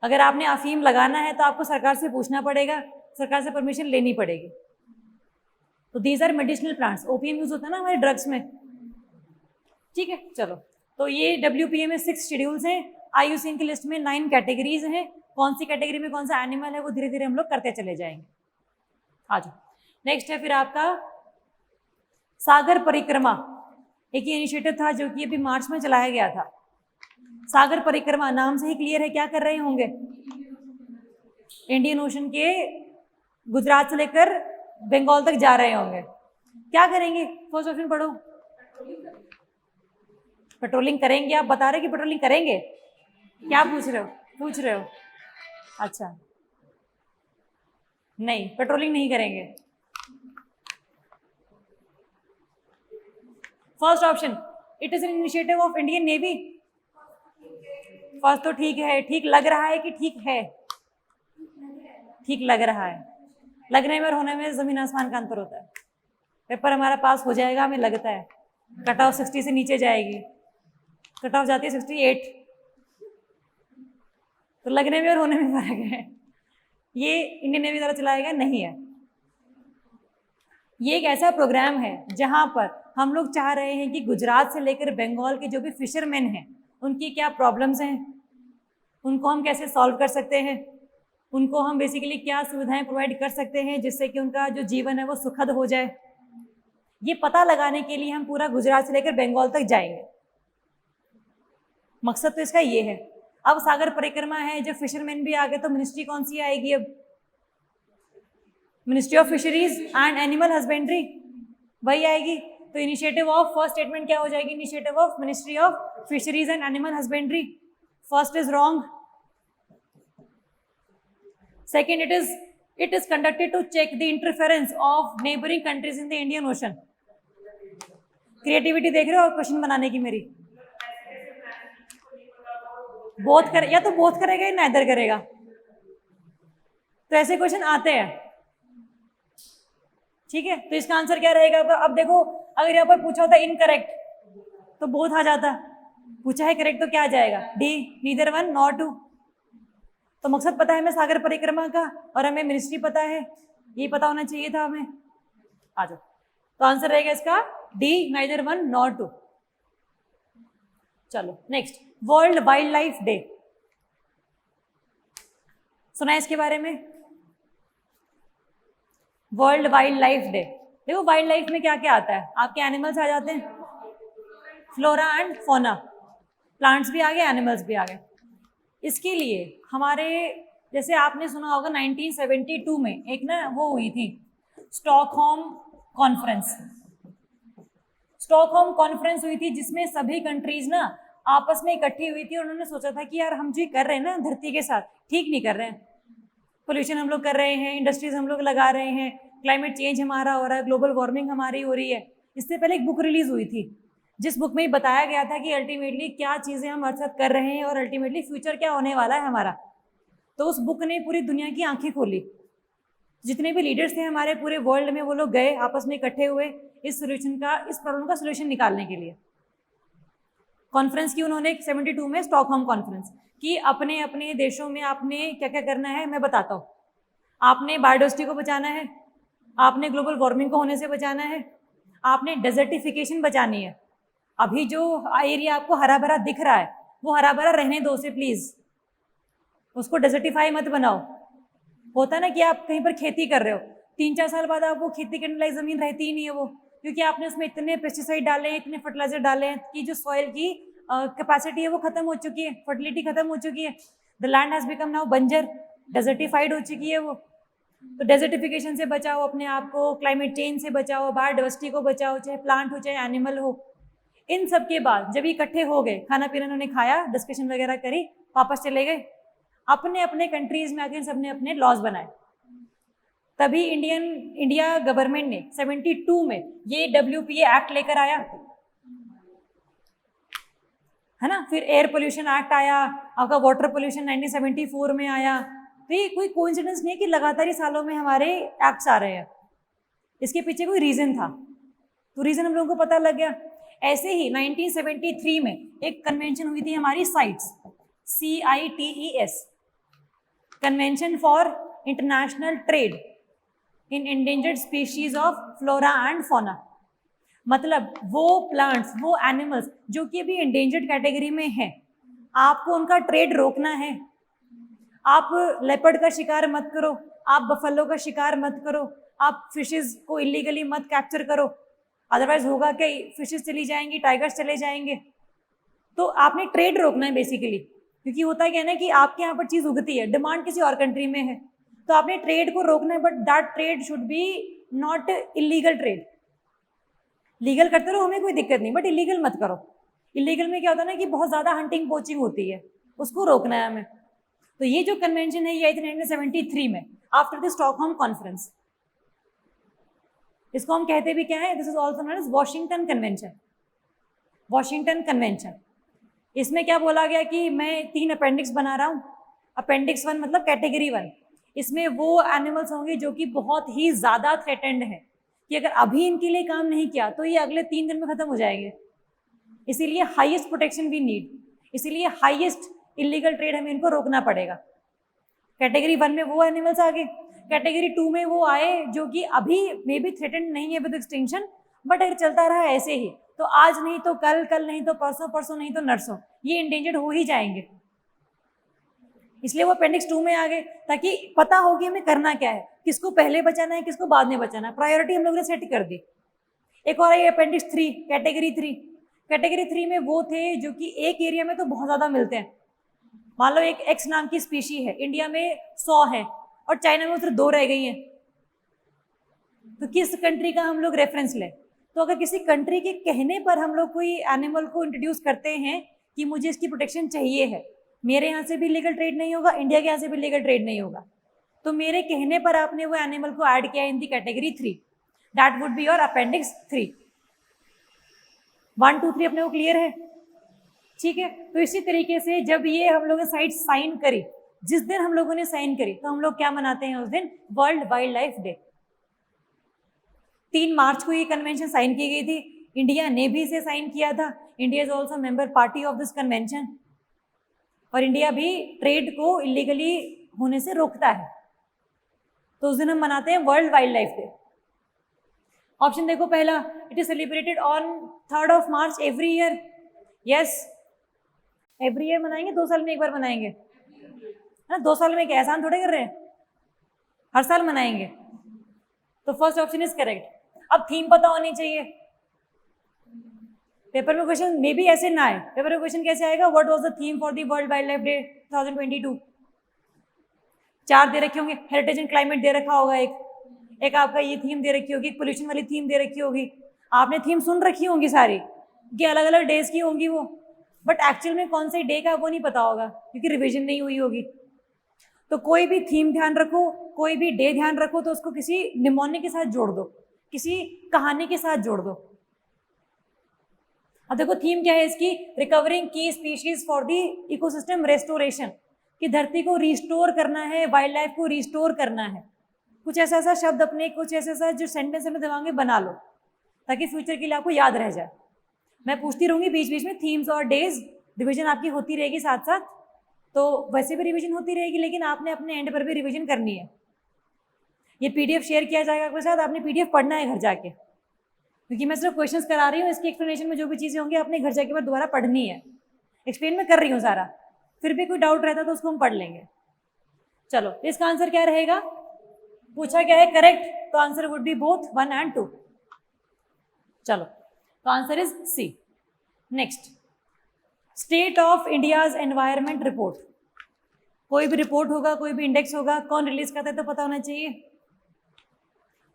अगर आपने अफीम लगाना है तो आपको सरकार से पूछना पड़ेगा, सरकार से परमिशन लेनी पड़ेगी। तो these are medicinal plants. Opium use होता है ना हमारे ड्रग्स में। ठीक है, चलो। तो ये WPA में 6 शेड्यूल्स हैं। IUCN की लिस्ट में 9 कैटेगरीज हैं। कौन सी कैटेगरी में कौन सा एनिमल है वो धीरे धीरे हम लोग करते चले जाएंगे। आ जाओ, नेक्स्ट है फिर आपका सागर परिक्रमा। एक ये इनिशिएटिव था जो कि अभी मार्च में चलाया गया था। सागर परिक्रमा नाम से ही क्लियर है, क्या कर रहे होंगे? इंडियन ओशन के गुजरात से लेकर बंगाल तक जा रहे होंगे। क्या करेंगे? फर्स्ट ऑप्शन पढ़ो। पेट्रोलिंग करेंगे। आप बता रहे कि पेट्रोलिंग करेंगे? क्या पूछ रहे हो? अच्छा, नहीं, पेट्रोलिंग नहीं करेंगे। First option, it is an initiative of Indian navy. First तो ठीक है, ठीक लग रहा है कि ठीक है? ठीक लग रहा है। लगने में और होने में जमीन आसमान का अंतर होता है। पेपर हमारा पास हो जाएगा, हमें लगता है। कट ऑफ 60 से नीचे जाएगी, कट ऑफ जाती है 68। तो लगने में और होने में फर्क है। ये इंडियन नेवी द्वारा चलाया गया नहीं है। ये एक ऐसा प्रोग्राम है जहां पर हम लोग चाह रहे हैं कि गुजरात से लेकर बंगाल के जो भी फिशरमैन हैं उनकी क्या प्रॉब्लम्स हैं, उनको हम कैसे सॉल्व कर सकते हैं, उनको हम बेसिकली क्या सुविधाएं प्रोवाइड कर सकते हैं जिससे कि उनका जो जीवन है वो सुखद हो जाए। ये पता लगाने के लिए हम पूरा गुजरात से लेकर बंगाल तक जाएंगे। मकसद तो इसका ये है। अब सागर परिक्रमा है, जब फिशरमैन भी आ गए तो मिनिस्ट्री कौन सी आएगी? अब ministry of fisheries and animal husbandry वही आएगी। तो इनिशिएटिव ऑफ, फर्स्ट स्टेटमेंट क्या हो जाएगी? Initiative of ministry of fisheries and animal husbandry. First is wrong. Second, it is conducted to check the interference of neighboring countries in the Indian Ocean। Creativity देख रहे हो क्वेश्चन बनाने की मेरी? बोथ कर, या तो बोथ करेगा या नाइदर करेगा। तो ऐसे क्वेश्चन आते हैं। ठीक है, तो इसका आंसर क्या रहेगा आपका? अब देखो, अगर यहाँ पर पूछा होता इनकरेक्ट तो बोथ आ जाता, पूछा है करेक्ट तो क्या आ जाएगा? D, neither one nor two. तो मकसद पता है हमें सागर परिक्रमा का, और हमें मिनिस्ट्री पता है, ये पता होना चाहिए था हमें। आ जाओ, तो आंसर रहेगा इसका D, neither one nor two. चलो next, world wildlife day, सुना है इसके बारे में? वर्ल्ड वाइल्ड लाइफ डे, देखो वाइल्ड लाइफ में क्या क्या आता है, आपके एनिमल्स आ जाते हैं, फ्लोरा एंड फोना, प्लांट्स भी आ गए, एनिमल्स भी आ गए। इसके लिए हमारे, जैसे आपने सुना होगा 1972 में एक ना वो हुई थी स्टॉकहोम कॉन्फ्रेंस, स्टॉकहोम कॉन्फ्रेंस हुई थी जिसमें सभी कंट्रीज ना आपस में इकट्ठी हुई थी। उन्होंने सोचा था कि यार हम जो कर रहे हैं ना धरती के साथ, ठीक नहीं कर रहे हैं, पोल्यूशन हम लोग कर रहे हैं, इंडस्ट्रीज हम लोग लगा रहे हैं, क्लाइमेट चेंज हमारा हो रहा है, ग्लोबल वार्मिंग हमारी हो रही है। इससे पहले एक बुक रिलीज हुई थी जिस बुक में बताया गया था कि अल्टीमेटली क्या चीज़ें हम हमारे साथ कर रहे हैं और अल्टीमेटली फ्यूचर क्या होने वाला है हमारा। तो उस बुक ने पूरी दुनिया की आंखें खोली, जितने भी लीडर्स थे हमारे पूरे वर्ल्ड में, वो लोग गए आपस में इकट्ठे हुए इस प्रॉब्लम का सोल्यूशन निकालने के लिए। कॉन्फ्रेंस की उन्होंने 72 में, स्टॉकहोम कॉन्फ्रेंस कि अपने अपने देशों में आपने क्या क्या करना है मैं बताता हूँ। आपने बायोडाइवर्सिटी को बचाना है, आपने ग्लोबल वार्मिंग को होने से बचाना है, आपने डेजर्टिफिकेशन बचानी है। अभी जो एरिया आपको हरा भरा दिख रहा है वो हरा भरा रहने दो उसे प्लीज, उसको डेजर्टिफाई मत बनाओ। होता है ना कि आप कहीं पर खेती कर रहे हो, 3-4 साल बाद आपको खेती करने लायक जमीन रहती ही नहीं है वो, क्योंकि आपने उसमें इतने पेस्टिसाइड डाले हैं, इतने फर्टिलाइजर डाले हैं कि जो सॉइल की कैपेसिटी है वो खत्म हो चुकी है, फर्टिलिटी खत्म हो चुकी है, the land has become now बंजर, डेजर्टिफाइड हो चुकी है वो। तो डेजर्टिफिकेशन से बचाओ अपने आप को, क्लाइमेट चेंज से बचाओ, बायोडाइवर्सिटी को बचाओ, चाहे प्लांट हो चाहे एनिमल हो। इन सब के बाद जब इकट्ठे हो गए, खाना पीना उन्होंने खाया, डिस्कशन वगैरह करी, वापस चले गए अपने अपने कंट्रीज में, आके सबने अपने लॉज बनाए। तभी इंडिया गवर्नमेंट ने 72 में ये WPA एक्ट लेकर आया, है ना। फिर एयर पोल्यूशन एक्ट आया, आपका वाटर पोल्यूशन 1974 में आया। तो ये कोई कोइंसिडेंस नहीं है कि लगातार ही सालों में हमारे एक्ट्स आ रहे हैं, इसके पीछे कोई रीजन था, तो रीजन हम लोगों को पता लग गया। ऐसे ही 1973 में एक कन्वेंशन हुई थी हमारी sites, CITES, convention for international trade in endangered species of flora and fauna. मतलब वो प्लांट्स, वो एनिमल्स जो कि अभी एंडेंजर्ड कैटेगरी में हैं, आपको उनका ट्रेड रोकना है। आप लेपर्ड का शिकार मत करो, आप बफेलो का शिकार मत करो, आप फिशेस को इलीगली मत कैप्चर करो, अदरवाइज होगा कि फिशेस चली जाएंगी, टाइगर्स चले जाएंगे। तो आपने ट्रेड रोकना है बेसिकली, क्योंकि होता क्या है ना कि आपके यहाँ पर चीज उगती है, डिमांड किसी और कंट्री में है, तो आपने ट्रेड को रोकना है, but that trade should be not illegal trade. Legal करते रहो, हमें कोई दिक्कत नहीं, बट इलीगल मत करो। इलीगल में क्या होता है ना कि बहुत ज्यादा हंटिंग पोचिंग होती है, उसको रोकना है हमें। तो ये जो कन्वेंशन है ये आई थी 1973 में, आफ्टर द स्टॉकहोम कॉन्फ्रेंस। इसको हम कहते भी क्या है, this is also known as Washington convention. Washington convention, इसमें क्या बोला गया कि मैं 3 अपेंडिक्स बना रहा हूँ। अपेंडिक्स 1 मतलब कैटेगरी 1, इसमें वो एनिमल्स होंगे जो कि बहुत ही ज्यादा थ्रेटेंड है, कि अगर अभी इनके लिए काम नहीं किया तो ये अगले 3 दिन में खत्म हो जाएंगे। इसीलिए हाईएस्ट प्रोटेक्शन वी नीड, इसीलिए हाईएस्ट इलीगल ट्रेड हमें इनको रोकना पड़ेगा। कैटेगरी 1 में वो एनिमल्स आ गए, कैटेगरी 2 में वो आए जो कि अभी मे बी थ्रेटेंड नहीं है विद एक्सटिंक्शन, बट अगर चलता रहा ऐसे ही तो आज नहीं तो कल, कल नहीं तो परसों, परसों नहीं तो नरसों ये इंडेंजर्ड हो ही जाएंगे। इसलिए वो अपेंडिक्स 2 में आ गए, ताकि पता हो कि हमें करना क्या है, किसको पहले बचाना है, किसको बाद में बचाना है, प्रायोरिटी हम लोगों ने सेट कर दी। एक और है अपेंडिक्स 3, कैटेगरी 3। कैटेगरी 3 में वो थे जो कि एक एरिया में तो बहुत ज्यादा मिलते हैं। मान लो एक एक्स नाम की स्पीशी है, इंडिया में 100 है और चाइना में सिर्फ 2 रह गई हैं, तो किस कंट्री का हम लोग रेफरेंस लें? तो अगर किसी कंट्री के कहने पर हम लोग कोई एनिमल को इंट्रोड्यूस करते हैं कि मुझे इसकी प्रोटेक्शन चाहिए है, मेरे यहाँ से भी लीगल ट्रेड नहीं होगा, इंडिया के यहाँ से भी लीगल ट्रेड नहीं होगा, तो मेरे कहने पर आपने वो एनिमल को ऐड किया in the category 3, that would be your appendix 3। 1, 2, 3 अपने को क्लियर है? ठीक है। तो इसी तरीके से जब ये हम लोगों ने साइट साइन करी, जिस दिन हम लोगों ने साइन करी, तो हम लोग क्या मनाते हैं उस दिन? World wildlife day. 3 मार्च को ये कन्वेंशन साइन की गई थी, इंडिया ने भी इसे साइन किया था, India is also member party of this convention, और इंडिया भी ट्रेड को इलीगली होने से रोकता है। तो उस दिन हम मनाते हैं world wildlife day. Option देखो पहला, it is celebrated on 3rd of March every year. Yes, every year मनाएंगे, 2 साल में एक बार मनाएंगे, है ना? 2 साल में क्या एहसान थोड़े कर रहे हैं, हर साल मनाएंगे। तो फर्स्ट ऑप्शन इज करेक्ट। अब थीम पता होनी चाहिए। पेपर में क्वेश्चन मे भी ऐसे ना आए, पेपर में क्वेश्चन कैसे आएगा, what was the theme for the world wildlife day 2022? 4 दे रखे होंगे, हेरिटेज एंड क्लाइमेट दे रखा होगा, एक आपका ये थीम दे रखी होगी, एक पोल्यूशन वाली थीम दे रखी होगी। आपने थीम सुन रखी होंगी सारी कि अलग अलग डेज की होंगी वो, बट एक्चुअल में कौन से डे का वो नहीं पता होगा क्योंकि रिवीजन नहीं हुई होगी। तो कोई भी थीम ध्यान रखो, कोई भी डे ध्यान रखो, तो उसको किसी निमोनिक के साथ जोड़ दो, किसी कहानी के साथ जोड़ दो। अब देखो थीम क्या है इसकी, रिकवरिंग की species for the ecosystem restoration, कि धरती को रिस्टोर करना है, वाइल्ड लाइफ को रिस्टोर करना है। कुछ ऐसा ऐसा शब्द अपने, कुछ ऐसा ऐसा जो सेंटेंस अपने दिमाग में बना लो ताकि फ्यूचर के लिए आपको याद रह जाए। मैं पूछती रहूंगी बीच बीच में, थीम्स और डेज रिविजन आपकी होती रहेगी साथ साथ, तो वैसे भी रिवीजन होती रहेगी, लेकिन आपने अपने एंड पर भी रिवीजन करनी है। ये पीडीएफ शेयर किया जाएगा आपके साथ, आपने पीडीएफ पढ़ना है घर जाके, क्योंकि मैं सिर्फ क्वेश्चंस करा रही हूँ, इसकी एक्सप्लेनेशन में जो भी चीज़ें होंगी आपने घर जाके बाद दोबारा पढ़नी है। एक्सप्लेन मैं कर रही हूँ सारा, फिर भी कोई डाउट रहता तो उसको हम पढ़ लेंगे। चलो, इसका आंसर क्या रहेगा, पूछा क्या है करेक्ट, तो answer would be both 1 and 2। चलो, तो answer is C. Next, state of India's environment report. कोई भी रिपोर्ट होगा, कोई भी इंडेक्स होगा, कौन रिलीज करता है तो पता होना चाहिए।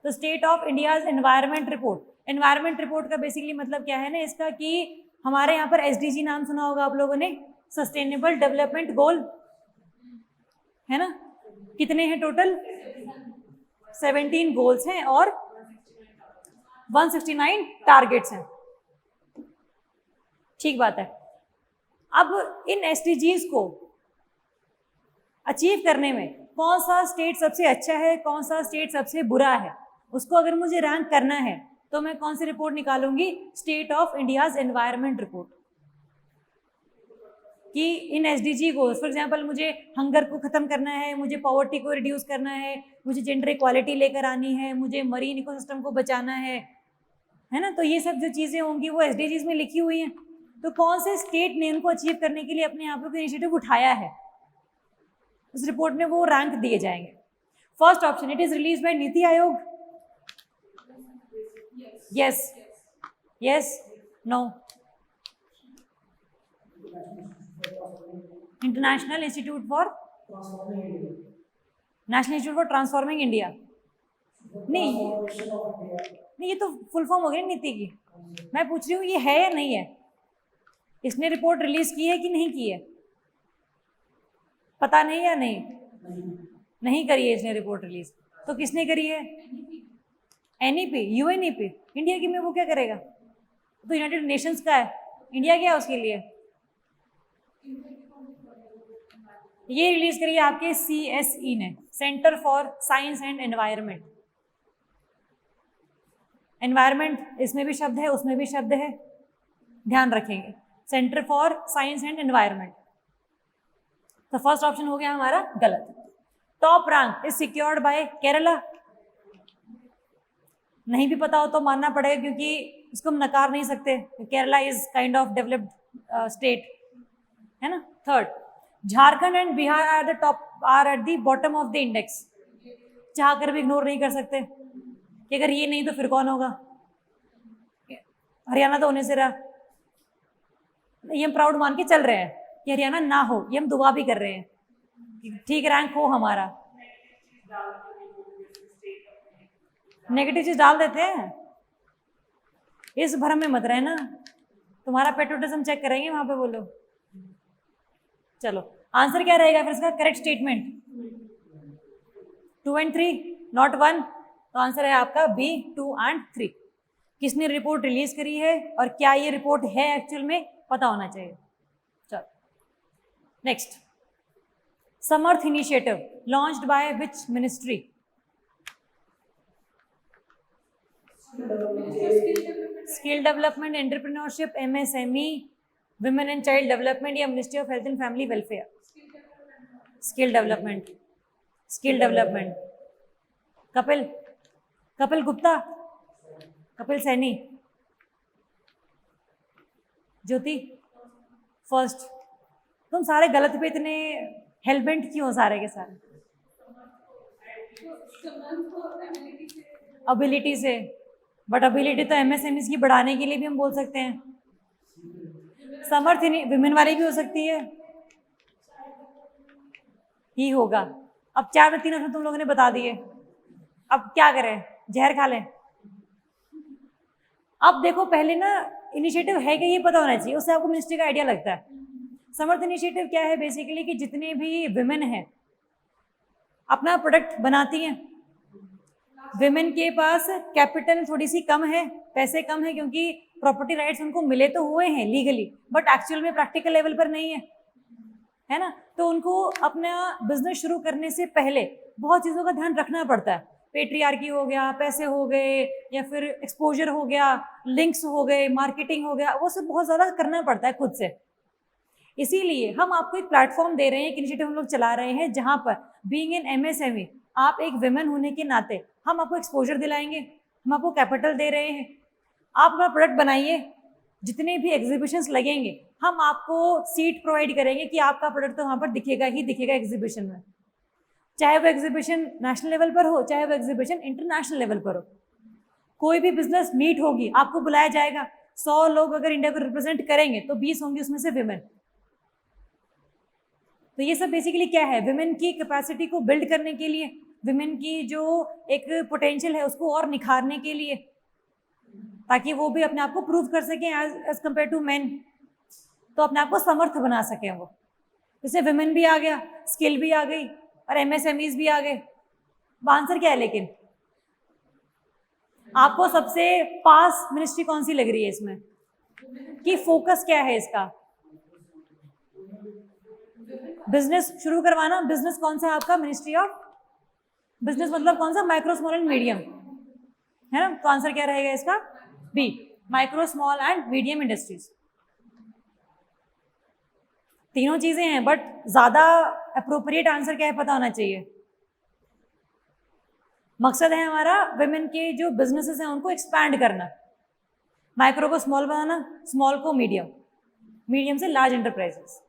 तो state of India's environment report, environment report का बेसिकली मतलब क्या है ना इसका, कि हमारे यहाँ पर एसडीजी नाम सुना होगा आप लोगों ने, सस्टेनेबल डेवलपमेंट गोल, है ना? कितने हैं टोटल? 17 गोल्स हैं और 169 टारगेट्स हैं। ठीक बात है। अब इन एसडीजीज को अचीव करने में कौन सा स्टेट सबसे अच्छा है, कौन सा स्टेट सबसे बुरा है, उसको अगर मुझे रैंक करना है तो मैं कौन सी रिपोर्ट निकालूंगी, state of India's environment report. कि इन एसडीजी गोल्स, फॉर एग्जांपल मुझे हंगर को खत्म करना है, मुझे पॉवर्टी को रिड्यूस करना है, मुझे जेंडर इक्वालिटी लेकर आनी है, मुझे मरीन इकोसिस्टम को बचाना है ना? तो ये सब जो चीज़ें होंगी वो एसडीजीज में लिखी हुई हैं। तो कौन से स्टेट ने उनको अचीव करने के लिए अपने आप को इनिशिएटिव उठाया है, उस रिपोर्ट में वो रैंक दिए जाएंगे। First option, it is release by NITI Aayog. Yes, yes, no. International institute for, national institute for transforming India. नहीं, ये तो फुल फॉर्म हो गई नीति की। मैं पूछ रही हूँ ये है या नहीं है, इसने रिपोर्ट रिलीज की है कि नहीं की है, पता नहीं या नहीं? नहीं करी है इसने रिपोर्ट रिलीज। तो किसने करी है? NEP, UNEP. इंडिया की में वो क्या करेगा, तो यूनाइटेड नेशंस का है, इंडिया क्या है उसके लिए? ये रिलीज करी है आपके सीएसई ने, centre for science and environment. Environment इसमें भी शब्द है, उसमें भी शब्द है, ध्यान रखेंगे, centre for science and environment. तो फर्स्ट ऑप्शन हो गया हमारा गलत। Top rank is secured by Kerala. नहीं भी पता हो तो मानना पड़ेगा, क्योंकि इसको हम नकार नहीं सकते, Kerala is kind of developed state, है ना? Third, Jharkhand and Bihar are the top, are at the bottom of the index. चाह कर भी इग्नोर नहीं कर सकते कि अगर ये नहीं तो फिर कौन होगा, हरियाणा तो होने से रहा। ये हम प्राउड मान के चल रहे हैं कि हरियाणा ना हो, ये हम दुआ भी कर रहे हैं, ठीक रैंक हो हमारा। नेगेटिव चीज डाल देते हैं, इस भ्रम में मत रहना, तुम्हारा पेट्रोटिज्म चेक करेंगे वहां पे, बोलो। चलो, आंसर क्या रहेगा फिर इसका, करेक्ट स्टेटमेंट 2 and 3, नॉट 1। तो आंसर है आपका बी, 2 and 3। किसने रिपोर्ट रिलीज करी है और क्या ये रिपोर्ट है एक्चुअल में, पता होना चाहिए। चलो next, Samarth initiative launched by which ministry? Skill development, entrepreneurship, MSME, women and child development या ministry of health and family welfare? Skill development, skill development. Kapil, Kapil Gupta, Kapil Saini, Jyoti first. तुम सारे गलत पे इतने हेलबेंट क्यों सारे के सारे? अबिलिटी से, बट अबिलिटी तो MSMEs की बढ़ाने के लिए भी हम बोल सकते हैं। समर्थ नहीं, विमेन वाली भी हो सकती है, ही होगा। अब 4 में 3 ऑप्शन तुम लोगों ने बता दिए, अब क्या करें, जहर खा लें? अब देखो पहले ना इनिशिएटिव है कि ये पता होना चाहिए, उससे आपको मिनिस्ट्री का आइडिया लगता है। समर्थ इनिशिएटिव क्या है? बेसिकली कि जितने भी विमेन हैं अपना प्रोडक्ट बनाती हैं, विमेन के पास कैपिटल थोड़ी सी कम है, पैसे कम है, क्योंकि प्रॉपर्टी राइट्स उनको मिले तो हुए हैं लीगली, बट एक्चुअल में प्रैक्टिकल लेवल पर नहीं है ना। तो उनको अपना बिजनेस शुरू करने से पहले बहुत चीज़ों का ध्यान रखना पड़ता है। पेट्रियार्की हो गया, पैसे हो गए, या फिर एक्सपोजर हो गया, लिंक्स हो गए, मार्केटिंग हो गया, वो सब बहुत ज़्यादा करना पड़ता है खुद से। इसीलिए हम आपको एक प्लेटफॉर्म दे रहे हैं, एक इनिशिएटिव हम लोग चला रहे हैं, जहां पर बीइंग एन MSME आप एक विमेन होने के नाते हम आपको एक्सपोजर दिलाएंगे, हम आपको कैपिटल दे रहे हैं, आप अपना प्रोडक्ट बनाइए, जितने भी एग्जीबिशंस लगेंगे हम आपको सीट प्रोवाइड करेंगे कि आपका प्रोडक्ट तो वहाँ पर दिखेगा ही दिखेगा एग्जीबिशन में, चाहे वो एग्जीबिशन नेशनल लेवल पर हो, चाहे वो एग्जीबिशन इंटरनेशनल लेवल पर हो। कोई भी बिजनेस मीट होगी आपको बुलाया जाएगा, 100 लोग अगर इंडिया को रिप्रेजेंट करेंगे तो 20 होंगे उसमें से विमेन। तो ये सब बेसिकली क्या है, विमेन की कैपेसिटी को बिल्ड करने के लिए, विमेन की जो एक पोटेंशियल है उसको और निखारने के लिए, ताकि वो भी अपने आप को प्रूव कर सकें एज कंपेयर टू मेन, तो अपने आप को समर्थ बना सकें वो। जैसे विमेन भी आ गया, स्किल भी आ गई, और MSMEs भी आ गए। आंसर क्या है लेकिन? आपको सबसे पास मिनिस्ट्री कौन सी लग रही है इसमें, कि फोकस क्या है इसका? बिजनेस शुरू करवाना। बिजनेस कौन सा है आपका? मिनिस्ट्री ऑफ बिजनेस, मतलब कौन सा? माइक्रो स्मॉल एंड मीडियम, है ना। तो आंसर क्या रहेगा इसका? B, micro small and medium industries. तीनों चीजें हैं, बट ज्यादा अप्रोप्रिएट आंसर क्या है पता होना चाहिए। मकसद है हमारा विमेन के जो बिजनेसेस हैं उनको एक्सपैंड करना, माइक्रो को स्मॉल बनाना, स्मॉल को मीडियम, मीडियम से लार्ज एंटरप्राइजेस।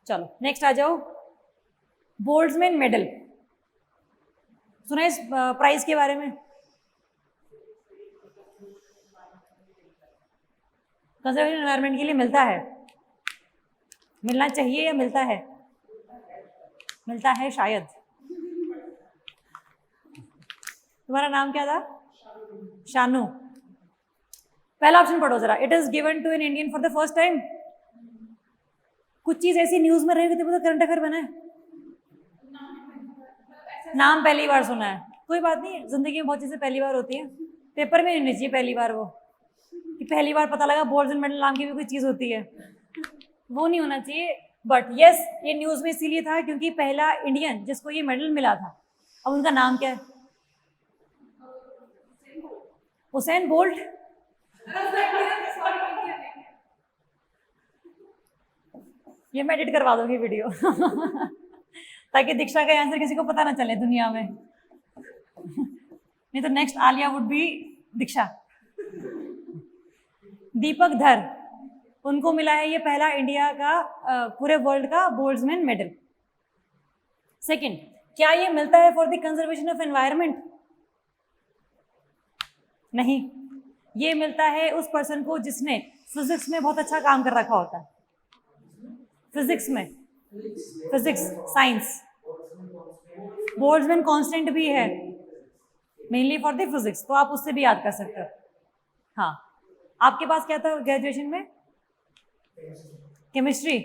चलो नेक्स्ट आ जाओ। बोल्ट्जमैन मेडल, सुना है इस प्राइज के बारे में? कंजर्वेशन एनवायरनमेंट के लिए मिलता है, मिलना चाहिए या मिलता है? मिलता है शायद। तुम्हारा नाम क्या था? शानू। पहला ऑप्शन पढ़ो जरा। It is given to an Indian for the first time. कुछ चीज ऐसी न्यूज में रहेगी तो करंट अफेयर बना है, नाम पहली बार सुना है। कोई बात नहीं, जिंदगी में बहुत चीजें पहली बार होती है। पेपर में नहीं होनी चाहिए पहली बार वो, कि पहली बार पता लगा बोल्ट्जमैन मेडल नाम की भी कोई चीज होती है, वो नहीं होना चाहिए। बट यस, ये न्यूज में इसीलिए था क्योंकि पहला इंडियन जिसको ये मेडल मिला था। अब उनका नाम क्या है? Usain Bolt. ये मैं एडिट करवा दूंगी वीडियो ताकि दीक्षा का आंसर किसी को पता ना चले दुनिया में। नहीं तो नेक्स्ट आलिया वुड बी दीक्षा। दीपक धर, उनको मिला है ये पहला इंडिया का पूरे वर्ल्ड का बोल्ट्जमैन मेडल। सेकंड, क्या ये मिलता है for the conservation of environment? नहीं, ये मिलता है उस पर्सन को जिसने फिजिक्स में बहुत अच्छा काम कर रखा होता है। फिजिक्स में, फिजिक्स साइंस, बोल्ट्जमैन कांस्टेंट भी है मेनली फॉर द फिजिक्स, तो आप उससे भी याद कर सकते हो। हाँ, आपके पास क्या था ग्रेजुएशन में? केमिस्ट्री,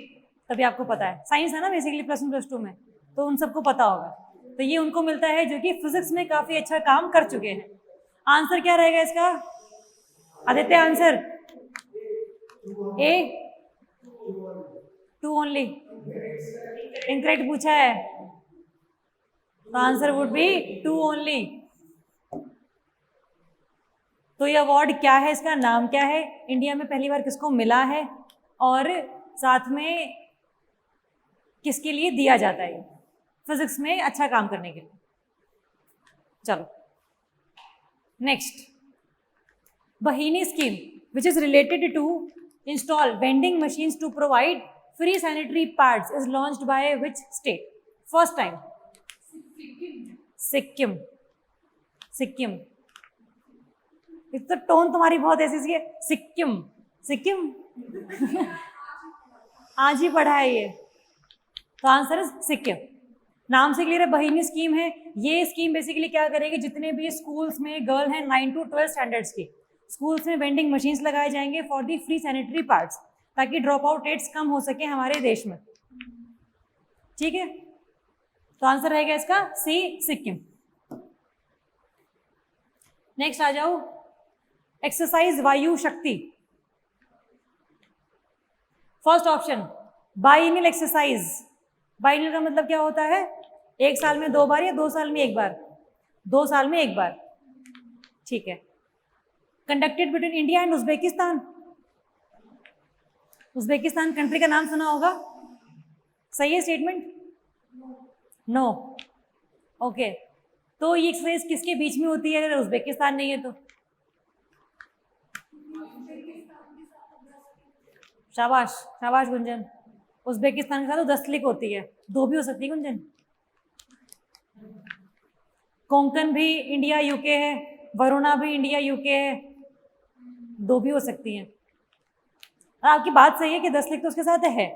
तभी आपको पता है। साइंस है ना बेसिकली +1 +2 में, तो उन सबको पता होगा। तो ये उनको मिलता है जो कि फिजिक्स में काफी अच्छा काम कर चुके हैं। आंसर क्या रहेगा इसका? Aditya answer A, 2 only. Incorrect पूछा है, तो आंसर वुड बी 2 ओनली। तो ये अवार्ड क्या है, इसका नाम क्या है, इंडिया में पहली बार किसको मिला है, और साथ में किसके लिए दिया जाता है, फिजिक्स में अच्छा काम करने के लिए। चलो next, Bahini scheme which is related to install vending machines to provide free sanitary pads is launched by which state, first time? Sikkim. Sikkim, एक तो टोन तुम्हारी बहुत ऐसी सी है, सिक्किम सिक्किम आज ही पढ़ा है ये, तो आंसर इज सिक्किम। नाम से क्लियर है, बहिनी स्कीम है। ये स्कीम बेसिकली क्या करेगी, जितने भी स्कूल्स में गर्ल हैं 9 to 12 स्टैंडर्ड्स की, स्कूल्स में वेंडिंग मशीन्स लगाए जाएंगे for the free sanitary pads, ताकि ड्रॉप आउट रेट्स कम हो सके हमारे देश में। ठीक है, तो आंसर रहेगा इसका सी, सिक्किम। नेक्स्ट आ जाओ, एक्सरसाइज वायु शक्ति। First option biennial exercise. Biennial का मतलब क्या होता है, एक साल में 2 बार या 2 साल में 1 बार? 2 साल में 1 बार, ठीक है। Conducted between India and Uzbekistan. Uzbekistan country का नाम सुना होगा, सही है स्टेटमेंट? No, okay. तो ये एक्सरसाइज किसके बीच में होती है अगर उज्बेकिस्तान नहीं है तो? शाबाश शाबाश गुंजन, उज्बेकिस्तान के साथ तो 10 क्लिक होती है, 2 भी हो सकती है गुंजन। कोंकण भी इंडिया यूके है, वरुणा भी इंडिया यूके है, 2 भी हो सकती हैं। आपकी बात सही है कि 10 क्लिक तो उसके साथ है।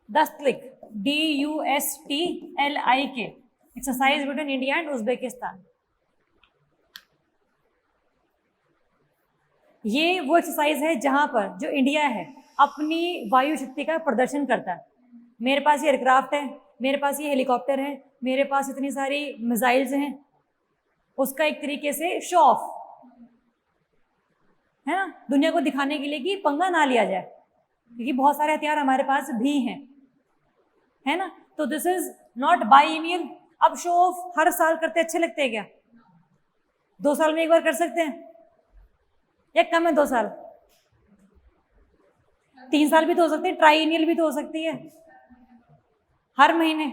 10 click, DUSTLIK, exercise between India and Uzbekistan. ये वो एक्सरसाइज है जहां पर जो इंडिया है अपनी वायु शक्ति का प्रदर्शन करता है। मेरे पास ये एयरक्राफ्ट है, मेरे पास ये हेलीकॉप्टर है, मेरे पास इतनी सारी मिसाइल्स हैं, उसका एक तरीके से शो ऑफ है ना, दुनिया को दिखाने के लिए कि पंगा ना लिया जाए, क्योंकि बहुत सारे हथियार हमारे पास भी हैं, है ना। तो दिस इज नॉट बाइनियल। अब शो ऑफ हर साल करते अच्छे लगते हैं क्या? 2 साल में 1 बार कर सकते हैं, या कम है 2 साल? 3 साल भी तो हो सकते हैं, ट्राइनियल भी तो हो सकती है, हर महीने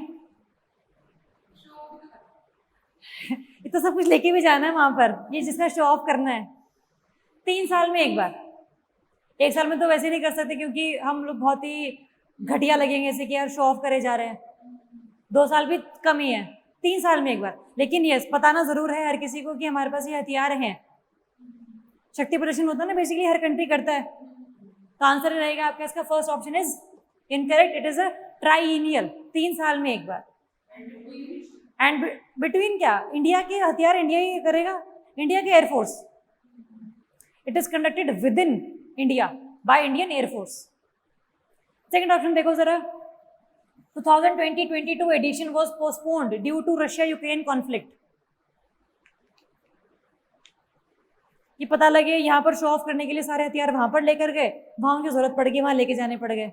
ये तो सब कुछ लेके भी जाना है वहां पर, ये जिसका शो ऑफ करना है। 3 साल में 1 बार, 1 साल में तो वैसे नहीं कर सकते क्योंकि हम लोग बहुत ही घटिया लगेंगे ऐसे कि यार शो ऑफ करे जा रहे हैं। 2 साल भी कम ही है, 3 साल में 1 बार। लेकिन यस, बताना जरूर है हर किसी को कि हमारे पास ये हथियार हैं। शक्ति प्रदर्शन होता है ना, बेसिकली हर कंट्री करता है। तो आंसर रहेगा आपका इसका first option is incorrect, it is a triennial, 3 साल में 1 बार। एंड बिटवीन क्या, इंडिया के हथियार इंडिया ही करेगा, इंडिया के air force. It is conducted within India by Indian air force. Second option देखो जरा, 2020-22 edition was postponed due to Russia Ukraine conflict. कि पता लगे यहाँ पर शो ऑफ करने के लिए सारे हथियार वहां पर लेकर गए, वहां उनकी जरूरत पड़ गई, वहां लेके जाने पड़ गए।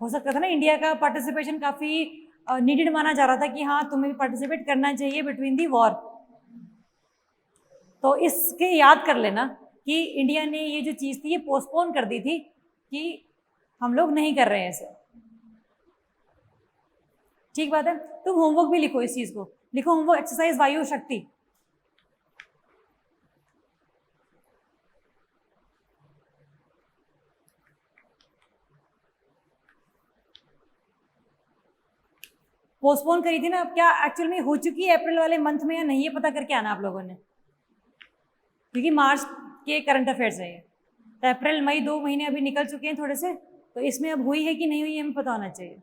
हो सकता था ना, इंडिया का पार्टिसिपेशन काफी नीडेड माना जा रहा था कि हाँ तुम्हें भी पार्टिसिपेट करना चाहिए बिटवीन दी वॉर। तो इसके याद कर लेना कि इंडिया ने ये जो चीज थी ये पोस्टपोन कर दी थी कि हम लोग नहीं कर रहे हैं इसे। ठीक बात है, तुम होमवर्क भी लिखो, इस चीज को लिखो, होमवर्क एक्सरसाइज वायु शक्ति। पोस्टपोन करी थी ना, अब क्या एक्चुअल में हो चुकी है अप्रैल वाले मंथ में या नहीं, ये पता करके आना आप लोगों ने, क्योंकि मार्च के करंट अफेयर्स है ये। तो अप्रैल मई 2 महीने अभी निकल चुके हैं थोड़े से, तो इसमें अब हुई है कि नहीं हुई है हमें पता होना चाहिए।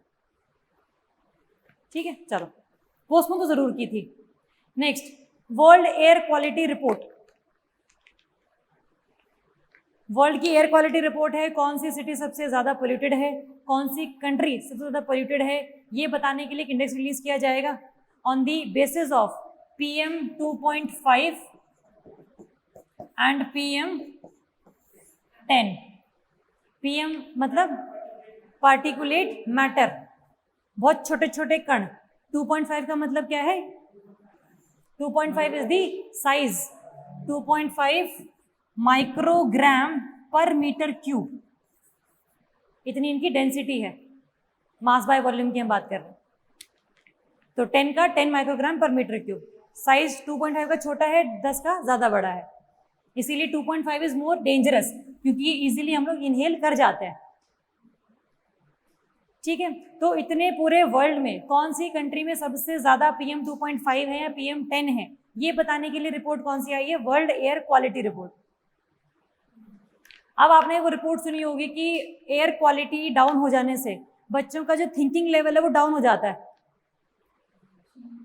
ठीक है, चलो पोस्टपोन तो जरूर की थी। Next, world air quality report. World की एयर क्वालिटी रिपोर्ट है, कौन सी सिटी सबसे ज्यादा पोल्यूटेड है, कौन सी कंट्री सबसे ज्यादा पोल्यूटेड है, ये बताने के लिए एक इंडेक्स रिलीज किया जाएगा on the basis of PM 2.5 and PM 10। PM मतलब पार्टिकुलेट मैटर, बहुत छोटे छोटे कण। 2.5 का मतलब क्या है, 2.5 इज दी साइज, 2.5 माइक्रोग्राम पर मीटर क्यूब, इतनी इनकी डेंसिटी है, मास बाय वॉल्यूम की हम बात कर रहे हैं। तो 10 का 10 माइक्रोग्राम पर मीटर क्यूब, साइज 2.5 का छोटा है, 10 का ज़्यादा बड़ा है, इसीलिए 2.5 इज मोर डेंजरस, क्योंकि ये इजीली हम लोग इनहेल कर जाते हैं। ठीक है, तो इतने पूरे वर्ल्ड में कौन सी कंट्री में सबसे ज़्यादा PM 2.5 है या PM 10 है, ये बताने के लिए रिपोर्ट कौन सी आई है? World air quality report. अब आपने वो रिपोर्ट सुनी होगी कि एयर क्वालिटी डाउन हो जाने से बच्चों का जो थिंकिंग लेवल है वो डाउन हो जाता है,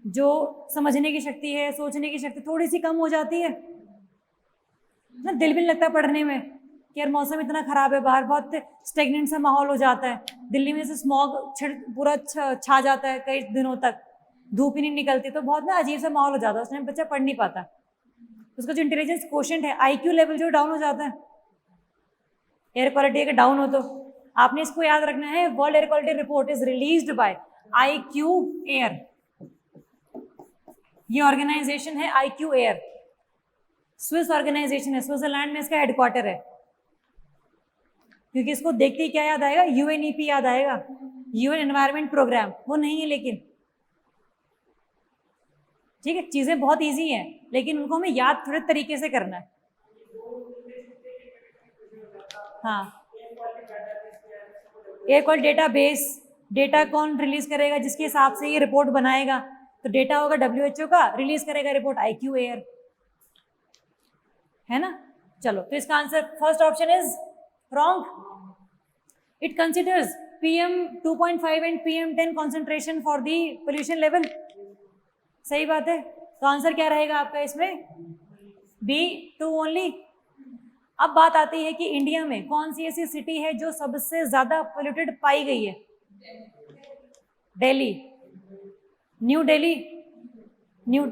जो समझने की शक्ति है, सोचने की शक्ति थोड़ी सी कम हो जाती है ना, दिल भी नहीं लगता पढ़ने में कि यार मौसम इतना खराब है, बाहर बहुत स्टेगनेंट सा माहौल हो जाता है, दिल्ली में से स्मॉग पूरा छा जाता है कई दिनों तक, धूप ही नहीं निकलती, तो बहुत ना अजीब सा माहौल हो जाता है, उसमें बच्चा पढ़ नहीं पाता, उसका जो इंटेलिजेंस क्वोशिएंट है, IQ लेवल जो डाउन हो जाता है, एयर क्वालिटी अगर डाउन हो तो। आपने इसको याद रखना है, world air quality report is released by IQ air, ये ऑर्गेनाइजेशन है IQ एयर, स्विस ऑर्गेनाइजेशन है, स्विट्जरलैंड में इसका हेडक्वार्टर है, क्योंकि इसको देखते ही क्या याद आएगा? UNEP याद आएगा, UN एनवायरमेंट प्रोग्राम, वो नहीं है लेकिन। ठीक है, चीजें बहुत इजी हैं, लेकिन उनको हमें याद थोड़े तरीके से करना है। हाँ, air quality data base, data कौन रिलीज करेगा? जिसके हिसाब से ये रिपोर्ट बनाएगा, तो डेटा होगा WHO का, रिलीज करेगा रिपोर्ट IQ एयर, है ना। चलो, तो इसका answer first option is wrong. It considers PM 2.5 and PM 10 concentration for the pollution level. सही बात है, तो आंसर क्या रहेगा आपका इसमें? B2 only. अब बात आती है कि इंडिया में कौन सी ऐसी सिटी है जो सबसे ज्यादा पोल्यूटेड पाई गई है? दिल्ली, न्यू दिल्ली, न्यू,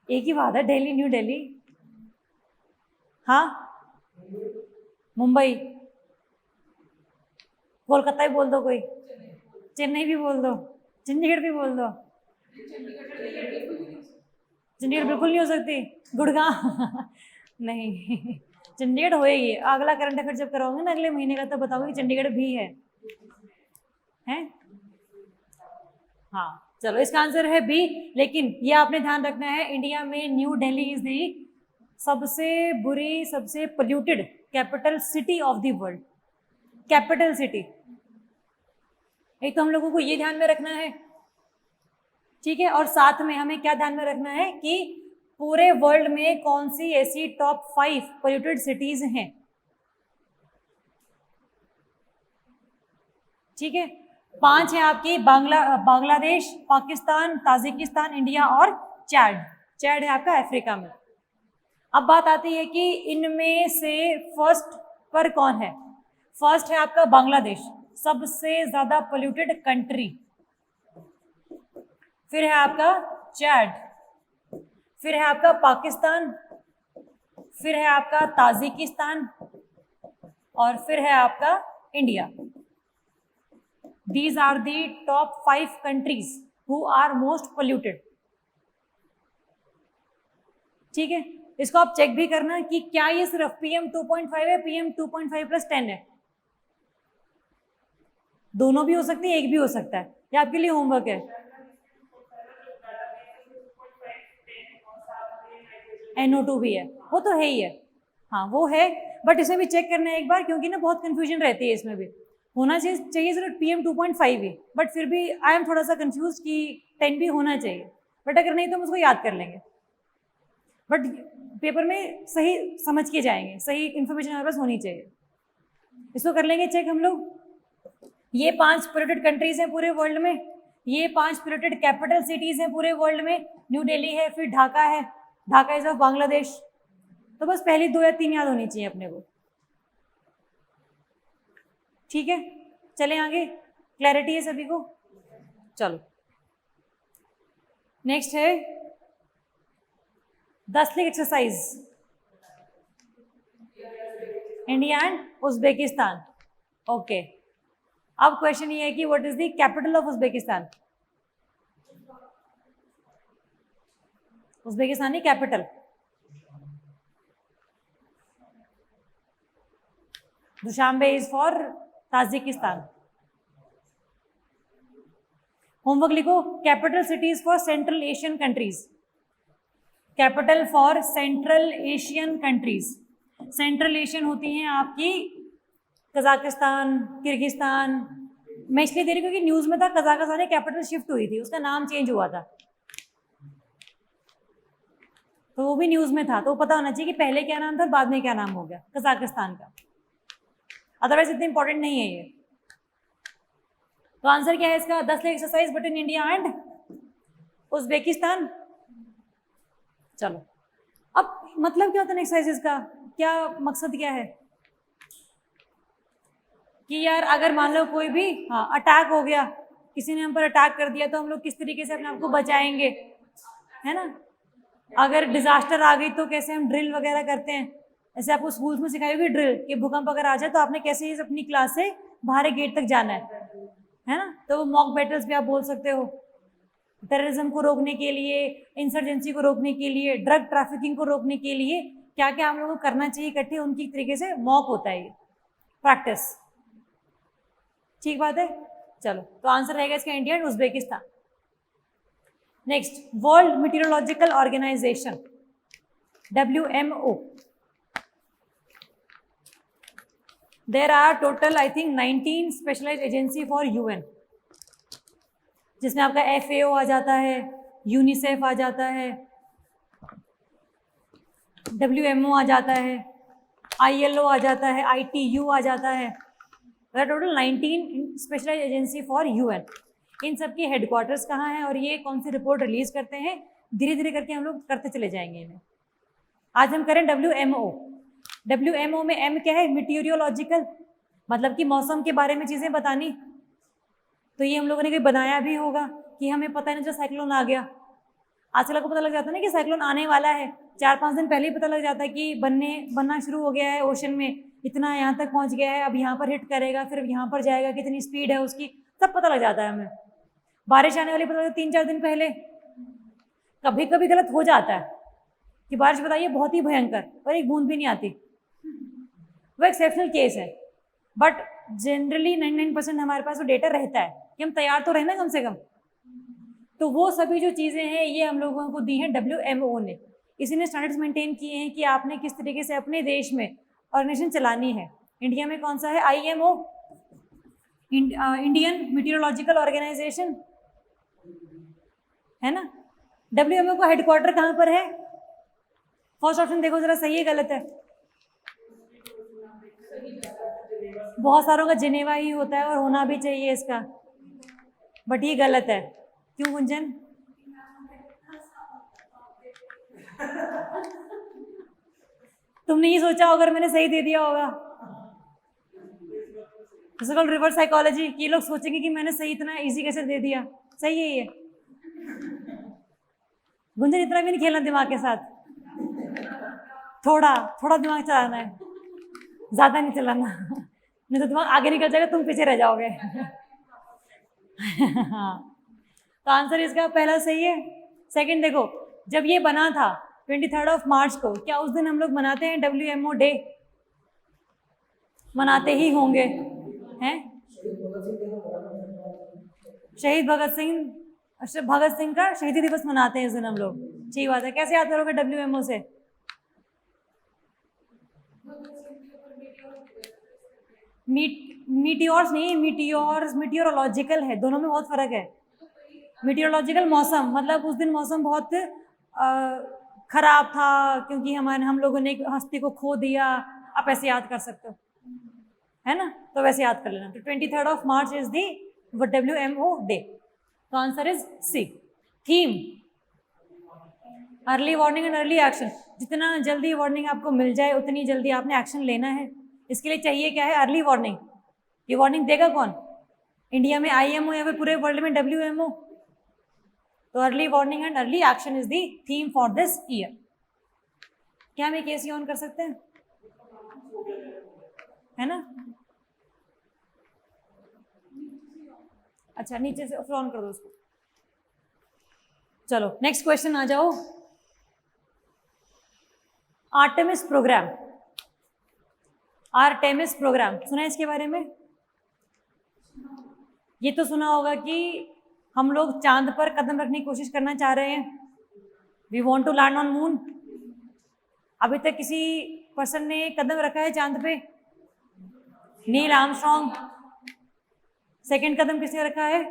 एक ही बात है, दिल्ली न्यू दिल्ली, हाँ, मुंबई, कोलकाता भी बोल दो, कोई चेन्नई भी बोल दो, चंडीगढ़ भी बोल दो, चंडीगढ़ बिल्कुल नहीं हो सकती, गुड़गांव नहीं, चंडीगढ़ होएगी, अगला करंट अफेयर जब कराओगे ना अगले महीने का, तब बताओगे कि चंडीगढ़ भी है, हैं? हाँ, चलो, इसका आंसर है B, लेकिन ये आपने ध्यान रखना है, इंडिया में न्यू दिल्ली इज दी सबसे बुरी, सबसे polluted capital city of the world, capital city. एक तो हम लोगों को ये ध्यान में रखना है, ठीक है, और साथ में हमें क्या ध्यान में रखना है कि पूरे वर्ल्ड में कौन सी ऐसी टॉप 5 पोल्यूटेड सिटीज हैं। ठीक है, 5 है आपकी, बांग्लादेश, पाकिस्तान, ताजिकिस्तान, इंडिया और चैड। चैड है आपका अफ्रीका में। अब बात आती है कि इनमें से फर्स्ट पर कौन है? फर्स्ट है आपका बांग्लादेश, सबसे ज्यादा पोल्यूटेड कंट्री, फिर है आपका चैड, फिर है आपका पाकिस्तान, फिर है आपका ताजिकिस्तान, और फिर है आपका India. These are the top 5 countries who are most polluted. ठीक है, इसको आप चेक भी करना कि क्या ये सिर्फ PM 2.5 है, PM 2.5 + 10 है, दोनों भी हो सकती है, एक भी हो सकता है, ये आपके लिए होमवर्क है। NO2 भी है, वो तो है ही है, हाँ वो है, बट इसमें भी चेक करना है एक बार, क्योंकि ना बहुत कंफ्यूजन रहती है इसमें भी। होना चाहिए सिर्फ PM 2.5 ही, बट फिर भी आई एम थोड़ा सा कंफ्यूज कि 10 भी होना चाहिए, बट अगर नहीं तो हम उसको याद कर लेंगे, बट पेपर में सही समझ के जाएंगे, सही इन्फॉर्मेशन हमारे पास होनी चाहिए। इसको कर लेंगे चेक हम लोग। ये 5 पोल्यूटेड कंट्रीज हैं पूरे वर्ल्ड में, ये 5 पोल्यूटेड कैपिटल सिटीज हैं पूरे वर्ल्ड में, न्यू दिल्ली है, फिर ढाका है, ढाका इज ऑफ बांग्लादेश। तो बस पहली 2 या 3 याद होनी चाहिए अपने को। ठीक है, चलें आगे, क्लैरिटी है सभी को? चलो, नेक्स्ट है 10 link exercise, India and Uzbekistan. Okay, अब क्वेश्चन ये है कि what is the capital of Uzbekistan? Uzbekistani capital, Dushanbe is for Tajikistan. Homework लिखो, capital cities for central Asian countries, capital for central Asian countries. Central Asian होती हैं आपकी कजाकिस्तान, किर्गिस्तान। मैं इसलिए दे रही हूँ क्योंकि न्यूज में था कजाकिस्तान की कैपिटल शिफ्ट हुई थी, उसका नाम चेंज हुआ था, तो वो भी न्यूज में था, तो पता होना चाहिए कि पहले क्या नाम था और बाद में क्या नाम हो गया कजाकिस्तान का, अदरवाइज इतनी इंपॉर्टेंट नहीं है ये। तो आंसर क्या है इसका? 10 lakh exercise between India and Uzbekistan. चलो, अब मतलब क्या होता है एक्सरसाइजेस का, क्या मकसद क्या है कि यार अगर मान लो कोई भी अटैक हो गया, किसी ने हम पर अटैक कर दिया, तो हम लोग किस तरीके से अपने आप को बचाएंगे, है ना। अगर डिजास्टर आ गई तो कैसे हम ड्रिल वगैरह करते हैं, ऐसे आपको स्कूल्स में सिखाई होगी ड्रिल कि भूकंप अगर आ जाए तो आपने कैसे अपनी क्लास से बाहर गेट तक जाना है ना। तो मॉक बैटल्स भी आप बोल सकते हो, टेररिज्म को रोकने के लिए, इंसर्जेंसी को रोकने के लिए, ड्रग ट्रैफिकिंग को रोकने के लिए क्या क्या हम लोगों को करना चाहिए इकट्ठे, उनकी तरीके से मॉक होता है ये प्रैक्टिस। ठीक बात है। चलो, तो आंसर रहेगा इसका India and Uzbekistan. Next, world meteorological organisation WMO। There are total I think 19 specialised agency for UN, जिसमें आपका FAO आ जाता है, यूनिसेफ आ जाता है, WMO आ जाता है, ILO आ जाता है, ITU आ जाता है। Total 19 specialised agency for UN। इन सब की हेडक्वार्टर्स कहाँ हैं और ये कौन सी रिपोर्ट रिलीज करते हैं, धीरे धीरे करके हम लोग करते चले जाएंगे इन्हें। आज हम करें WMO। WMO में M क्या है? मीटियोरोलॉजिकल, मतलब कि मौसम के बारे में चीज़ें बतानी। तो ये हम लोगों ने कहीं बनाया भी होगा कि हमें पता नहीं, जो साइक्लोन आ गया, आजकल को पता लग जाता है ना कि साइक्लोन आने वाला है, 4-5 दिन पहले ही पता लग जाता है कि बनना शुरू हो गया है ओशन में, इतना यहाँ तक पहुँच गया है, अब यहाँ पर हिट करेगा, फिर यहाँ पर जाएगा, कितनी स्पीड है उसकी, सब पता लग जाता है हमें। बारिश आने वाली पता लगता है 3-4 दिन पहले। कभी कभी गलत हो जाता है कि बारिश बताइए बहुत ही भयंकर और एक बूंद भी नहीं आती, वो एक्सेप्शनल केस है, बट जनरली 99% हमारे पास वो डेटा रहता है कि हम तैयार तो रहना कम से कम। तो वो सभी जो चीज़ें हैं ये हम लोगों को दी हैं WMO ने। इसी ने स्टैंडर्ड्स मेंटेन किए हैं कि आपने किस तरीके से अपने देश में ऑर्गेनाइजेशन चलानी है। इंडिया में कौन सा है? IMO, इंडियन मीटियोरोलॉजिकल ऑर्गेनाइजेशन, है ना। WMO का हेडक्वार्टर कहाँ पर है? फर्स्ट ऑप्शन देखो जरा, सही है गलत है? बहुत सारों का जिनेवा ही होता है और होना भी चाहिए इसका, बट ये गलत है। क्यों गुंजन? तुमने ये सोचा अगर मैंने सही दे दिया होगा, रिवर्स साइकोलॉजी, ये लोग सोचेंगे कि मैंने सही इतना इजी कैसे दे दिया। सही है ये गुंजन, इतना भी नहीं खेलना दिमाग के साथ, थोड़ा थोड़ा दिमाग चलाना है, ज्यादा नहीं चलाना, नहीं तो दिमाग आगे निकल जाएगा, तुम पीछे रह जाओगे। तो आंसर इसका पहला सही है। सेकंड देखो, जब ये बना था 23 मार्च को, क्या उस दिन हम लोग मनाते हैं WMO डे? मनाते ही होंगे, हैं? शहीद भगत सिंह का शहीदी दिवस मनाते हैं इस दिन हम लोग। ठीक बात है। कैसे याद करोगे WMO से? मीटियोर्स नहीं, मीटियोरोलॉजिकल है, दोनों में बहुत फर्क है। मीटियोरोलॉजिकल मौसम, मतलब उस दिन मौसम बहुत खराब था क्योंकि हम लोगों ने एक हस्ती को खो दिया। आप ऐसे याद कर सकते हो, है ना, तो वैसे याद कर लेना। तो 23 मार्च इज दी WMO डे। तो answer is C। Theme, early warning and early action. जितना जल्दी वार्निंग आपको मिल जाए उतनी जल्दी आपने एक्शन लेना है। इसके लिए चाहिए क्या है? Early warning. ये वार्निंग देगा कौन? इंडिया में IMO या फिर पूरे वर्ल्ड में WMO। तो early warning and early action is the theme for this year. क्या हम एक AC ऑन कर सकते हैं? है ना, अच्छा नीचे से ऑन कर दो उसको। चलो नेक्स्ट क्वेश्चन आ जाओ। आर्टेमिस प्रोग्राम, आर्टेमिस प्रोग्राम सुना है इसके बारे में? ये तो सुना होगा कि हम लोग चांद पर कदम रखने की कोशिश करना चाह रहे हैं, we want to land on moon. अभी तक किसी पर्सन ने कदम रखा है चांद पे? Neil Armstrong. सेकंड कदम किसने रखा है?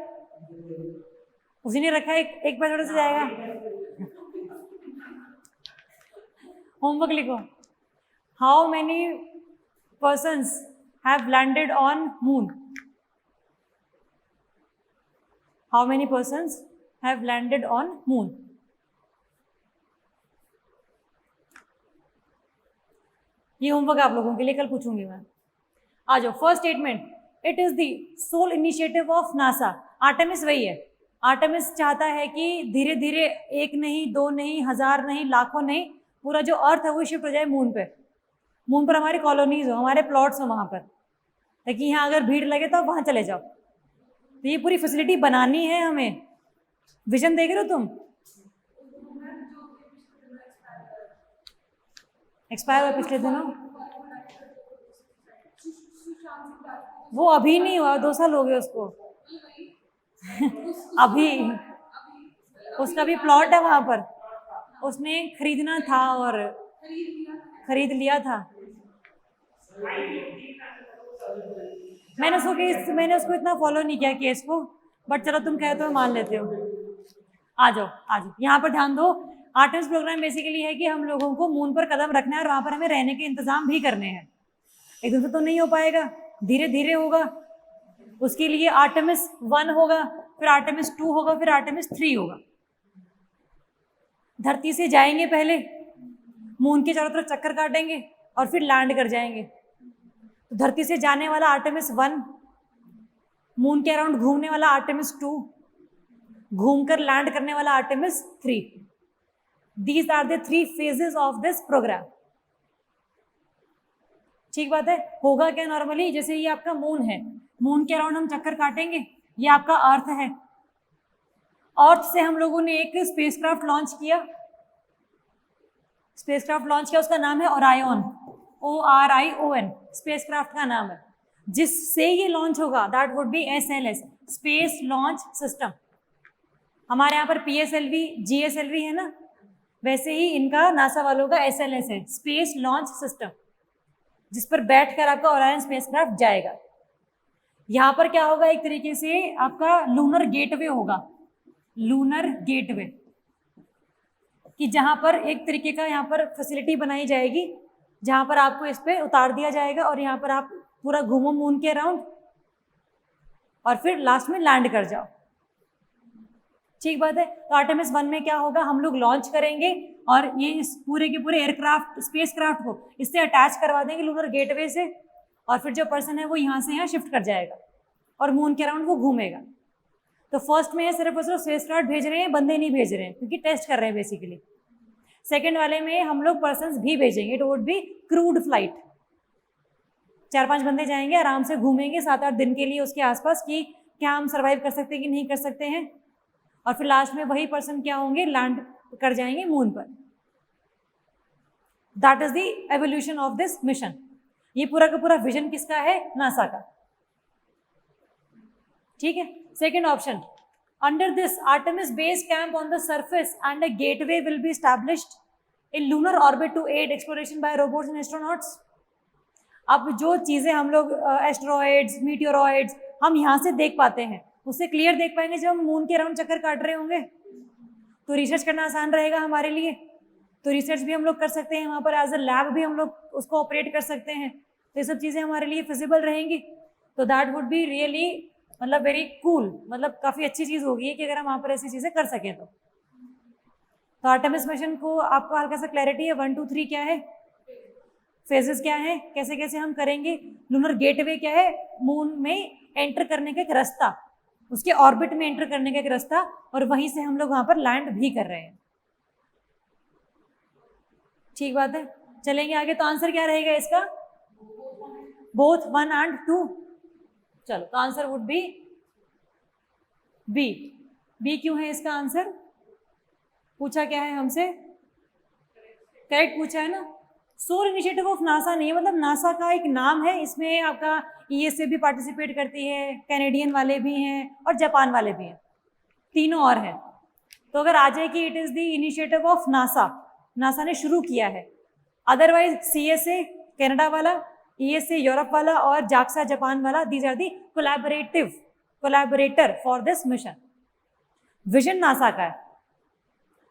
उसी ने रखा है। एक बार थोड़ा सा जाएगा। होमवर्क लिखो। How many persons have landed on moon? How many persons have landed on moon? ये होमवर्क आप लोगों के लिए, कल पूछूंगी मैं। आ जाओ। First statement, it is the sole initiative of NASA. Artemis वही है। आर्टेमिस चाहता है कि धीरे धीरे, एक नहीं, दो नहीं, हजार नहीं, लाखों नहीं, पूरा जो अर्थ है वो शिफ्ट हो जाए मून पे। मून पर हमारी कॉलोनीज हो, हमारे प्लॉट्स हो वहां पर, ताकि यहाँ अगर भीड़ लगे तो आप वहां चले जाओ। तो ये पूरी फैसिलिटी बनानी है हमें। विजन देख रहे हो तुम? एक्सपायर हुआ पिछले दिनों। वो अभी नहीं हुआ, 2 साल हो गए उसको। अभी उसका भी प्लॉट है वहां पर, उसने खरीदना था और खरीद लिया था। मैंने उसको इतना फॉलो नहीं किया केस को, बट चलो तुम कहते हो मान लेते हो। आ जाओ आ जाओ, यहाँ पर ध्यान दो। आर्टेमिस प्रोग्राम बेसिकली है कि हम लोगों को मून पर कदम रखना है और वहां पर हमें रहने के इंतजाम भी करने हैं। एकदम से तो नहीं हो पाएगा, धीरे धीरे होगा। उसके लिए आर्टेमिस 1 होगा, फिर आर्टेमिस 2 होगा, फिर आर्टेमिस 3 होगा। धरती से जाएंगे पहले, मून के चारों तरफ चक्कर काटेंगे और फिर लैंड कर जाएंगे। तो धरती से जाने वाला आर्टेमिस 1, मून के अराउंड घूमने वाला आर्टेमिस 2, घूमकर लैंड करने वाला Artemis 3। These are the 3 phases of this program. ठीक बात है। होगा क्या नॉर्मली, जैसे ये आपका मून है, मून के अराउंड हम चक्कर काटेंगे। ये आपका अर्थ है। अर्थ से हम लोगों ने एक स्पेसक्राफ्ट लॉन्च किया। स्पेसक्राफ्ट लॉन्च किया, उसका नाम है ओरायन, ORION, स्पेसक्राफ्ट का नाम है। जिससे ये लॉन्च होगा that would B SLS, space launch system. हमारे यहाँ पर PSLV, GSLV है ना, वैसे ही इनका नासा वालों का SLS है, स्पेस लॉन्च सिस्टम, जिस पर बैठकर आपका ओरायन स्पेसक्राफ्ट जाएगा। यहाँ पर क्या होगा, एक तरीके से आपका लूनर गेटवे होगा। लूनर गेटवे, कि जहाँ पर एक तरीके का यहाँ पर फैसिलिटी बनाई जाएगी, जहाँ पर आपको इस पे उतार दिया जाएगा और यहाँ पर आप पूरा घूमो मून के अराउंड और फिर लास्ट में लैंड कर जाओ। ठीक बात है। तो आर्टेमिस 1 में क्या होगा, हम लोग लॉन्च करेंगे और ये इस पूरे के पूरे एयरक्राफ्ट, स्पेसक्राफ्ट को इससे अटैच करवा देंगे लूनर गेटवे से, और फिर जो पर्सन है वो यहाँ से यहाँ शिफ्ट कर जाएगा और मून के अराउंड वो घूमेगा। तो फर्स्ट में सिर्फ और सिर्फ स्पेसक्राफ्ट भेज रहे हैं, बंदे नहीं भेज रहे हैं, क्योंकि टेस्ट कर रहे हैं बेसिकली। सेकेंड वाले में हम लोग पर्सन्स भी भेजेंगे, it would be crude flight. 4-5 बंदे जाएंगे, आराम से घूमेंगे 7-8 दिन के लिए उसके आसपास, कि क्या हम सर्वाइव कर सकते हैं कि नहीं कर सकते हैं, और फिर लास्ट में वही पर्सन क्या होंगे, लैंड कर जाएंगे मून पर। That is the evolution of this mission. ये पूरा का पूरा विजन किसका है, नासा का। ठीक है। Second option, under this Artemis base camp on the surface and a gateway will be established in lunar orbit to aid exploration by robots and astronauts. अब जो चीजें हम लोग एस्ट्रॉइड्स, मीटियोरॉइड्स हम यहाँ से देख पाते हैं, उससे क्लियर देख पाएंगे जब हम मून के अराउंड चक्कर काट रहे होंगे। तो रिसर्च करना आसान रहेगा हमारे लिए। तो रिसर्च भी हम लोग कर सकते हैं वहाँ पर, एज अ लैब भी हम लोग उसको ऑपरेट कर सकते हैं। तो ये सब चीज़ें हमारे लिए फिजिबल रहेंगी। तो दैट वुड बी रियली, मतलब वेरी कूल, मतलब काफ़ी अच्छी चीज़ होगी कि अगर हम वहाँ पर ऐसी चीज़ें कर सकें। तो आर्टेमिस मिशन को आपको हल्का सा क्लैरिटी है, 1 2 3 क्या है, फेजेस क्या है, कैसे कैसे हम करेंगे। लूनर गेटवे क्या है, मून में एंटर करने का एक रास्ता, उसके ऑर्बिट में एंटर करने का एक रास्ता, और वहीं से हम लोग वहां पर लैंड भी कर रहे हैं। ठीक बात है। चलेंगे आगे। तो आंसर क्या रहेगा इसका, बोथ 1 and 2। चलो, तो answer would be B. B क्यों है इसका आंसर, पूछा क्या है हमसे, करेक्ट पूछा है ना। सोल इनिशिएटिव ऑफ नासा नहीं है, मतलब नासा का एक नाम है, इसमें आपका ईएसए भी पार्टिसिपेट करती है, कैनेडियन वाले भी हैं और जापान वाले भी हैं, तीनों और हैं। तो अगर आ जाए कि it is the initiative of NASA, NASA ने शुरू किया है, अदरवाइज सीएसए कनाडा वाला, ईएसए यूरोप वाला और जाक्सा जापान वाला, these are the collaborator for this mission. Vision NASA का है,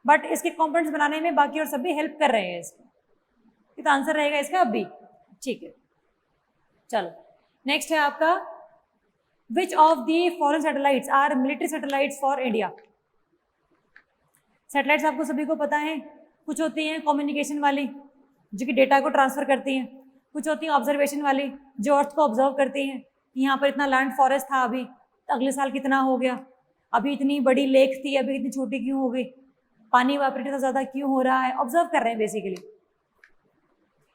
बट इसके कंपोनेंट्स बनाने में बाकी और सब भी हेल्प कर रहे हैं इसको। तो आंसर रहेगा इसका बी। ठीक है, चलो नेक्स्ट है आपका, which of the foreign satellites are military satellites for India. Satellites आपको सभी को पता है, कुछ होती हैं कम्युनिकेशन वाली जो कि डेटा को ट्रांसफर करती हैं, कुछ होती हैं ऑब्जर्वेशन वाली जो अर्थ को ऑब्जर्व करती हैं, यहाँ पर इतना लैंड फॉरेस्ट था अभी, अगले साल कितना हो गया, अभी इतनी बड़ी लेक थी अभी इतनी छोटी क्यों हो गई, पानी वापरेट इतना ज़्यादा क्यों हो रहा है, ऑब्जर्व कर रहे हैं बेसिकली।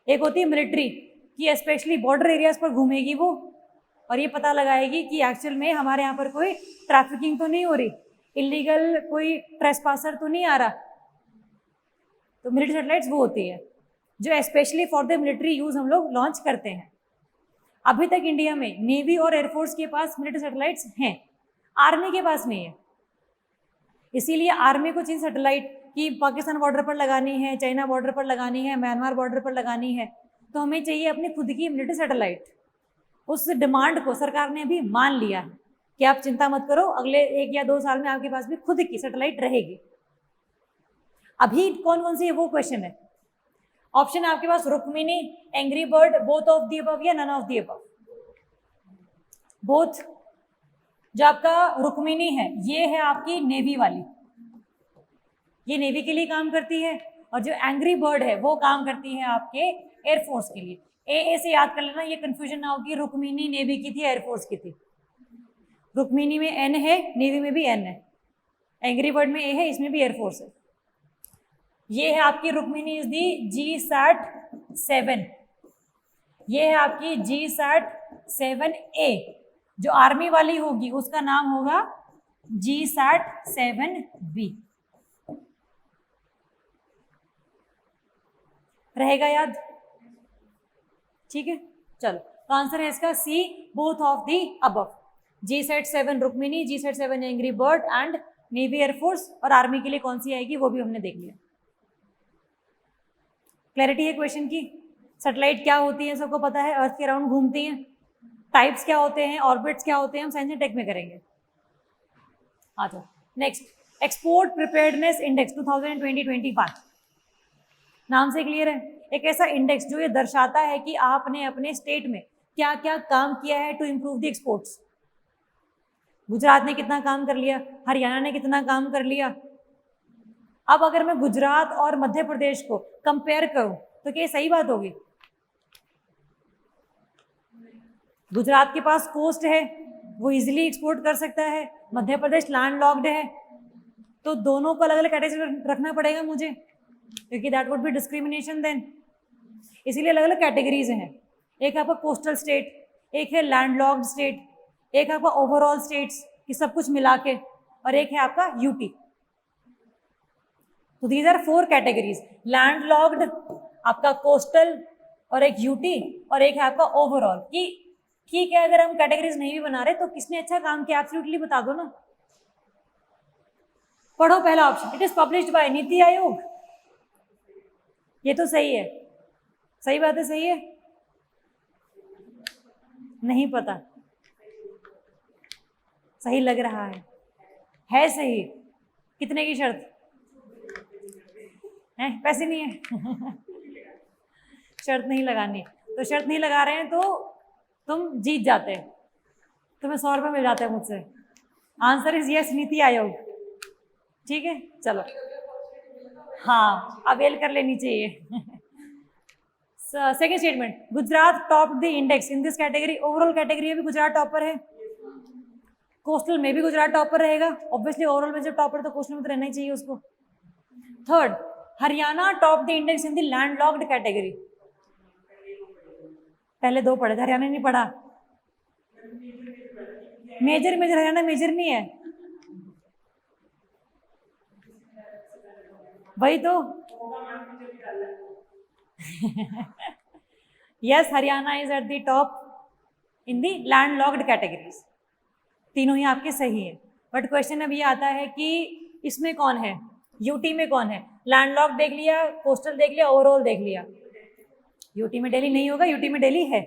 एक होती है मिलिट्री कि स्पेशली बॉर्डर एरियाज पर घूमेगी वो और ये पता लगाएगी कि एक्चुअल में हमारे यहाँ पर कोई ट्रैफिकिंग तो नहीं हो रही, इलीगल कोई ट्रेसपासर तो नहीं आ रहा। तो मिलिट्री सैटेलाइट्स वो होती है जो specially for the military use हम लोग लॉन्च करते हैं। अभी तक इंडिया में नेवी और एयरफोर्स के पास मिलिट्री सैटेलाइट्स हैं, आर्मी के पास नहीं है। इसीलिए आर्मी को चीज सैटेलाइट कि पाकिस्तान बॉर्डर पर लगानी है, चाइना बॉर्डर पर लगानी है, म्यांमार बॉर्डर पर लगानी है, तो हमें चाहिए अपनी खुद की मिलिट्री सैटेलाइट। उस डिमांड को सरकार ने अभी मान लिया है कि आप चिंता मत करो, अगले 1 या 2 साल में आपके पास भी खुद की सैटेलाइट रहेगी। अभी कौन कौन सी है वो क्वेश्चन है। ऑप्शन है आपके पास Rukmini, angry bird, both of the above या none of the above. Both, जो आपका रुक्मिनी है ये है आपकी नेवी वाली, ये नेवी के लिए काम करती है, और जो एंग्री बर्ड है वो काम करती है आपके एयरफोर्स के लिए। ए से याद कर लेना, ये कंफ्यूजन ना हो कि रुक्मिनी नेवी की थी एयरफोर्स की थी। रुक्मिनी में एन है, नेवी में भी एन है, एंग्री बर्ड में ए है, इसमें भी एयरफोर्स है। ये है आपकी रुक्मिनी इज दी GSAT-7, ये है आपकी GSAT-7A। जो आर्मी वाली होगी उसका नाम होगा GSAT-7B। रहेगा याद? ठीक है, चलो तो आंसर है इसका C, both of the above. GSAT-7 Rukmini, GSAT-7 angry bird and navy air force, और आर्मी के लिए कौन सी आएगी वो भी हमने देख लिया। क्लैरिटी है क्वेश्चन की? सैटेलाइट क्या होती है सबको पता है, अर्थ के अराउंड घूमती हैं। टाइप्स क्या होते हैं, ऑर्बिट्स क्या होते हैं, हम साइंस एंड टेक में करेंगे। आ जाओ नेक्स्ट, एक्सपोर्ट प्रिपेयर्डनेस इंडेक्स 2020-21। नाम से क्लियर है, एक ऐसा इंडेक्स जो ये दर्शाता है कि आपने अपने स्टेट में क्या क्या काम किया है to improve the exports. Gujarat ने कितना काम कर लिया, हरियाणा ने कितना काम कर लिया। अब अगर मैं गुजरात और मध्य प्रदेश को कंपेयर करूं तो क्या सही बात होगी? गुजरात के पास कोस्ट है, वो इजीली एक्सपोर्ट कर सकता है, मध्य प्रदेश लैंड लॉक्ड है, तो दोनों को अलग अलग कैटेगरी रखना पड़ेगा मुझे, क्योंकि that would be discrimination then. इसीलिए अलग अलग कैटेगरीज हैं, एक आपका कोस्टल स्टेट, एक है लैंड लॉक्ड स्टेट, एक आपका ओवरऑल स्टेट्स कि सब कुछ मिला के, और एक है आपका यूटी। तो these are 4 categories, land locked, आपका कोस्टल, और एक यूटी, और एक है आपका ओवरऑल। कि ठीक है, अगर हम कैटेगरीज नहीं भी बना रहे तो किसने अच्छा काम किया एब्सोल्युटली बता दो ना। पढ़ो पहला option, it is published by NITI आयोग। ये तो सही है, सही बात है, सही है, नहीं पता, सही लग रहा है सही। कितने की शर्त है? पैसे नहीं है शर्त नहीं लगानी, तो शर्त नहीं लगा रहे हैं तो तुम जीत जाते, तुम्हें 100 रुपये मिल जाते हैं मुझसे। Answer is yes, NITI Aayog. ठीक है, चलो हाँ अवेल कर लेनी चाहिए second statement, Gujarat top the index in this category. Overall category में भी गुजरात टॉपर है, कोस्टल में भी गुजरात टॉपर रहेगा, ऑब्वियसली ओवरऑल में जब टॉपर तो कोस्टल में तो रहना ही चाहिए उसको। Third, Haryana top the index in the land locked category. पहले 2 पढ़े थे, हरियाणा नहीं पढ़ा। मेजर हरियाणा मेजर नहीं है, वही तो yes, Haryana is at the top in the land locked categories. तीनों ही आपके सही है, बट क्वेश्चन अब ये आता है कि इसमें कौन है, यूटी में कौन है? लैंड लॉक्ड देख लिया, कोस्टल देख लिया, ओवरऑल देख लिया। यूटी में दिल्ली नहीं होगा, यूटी में दिल्ली है,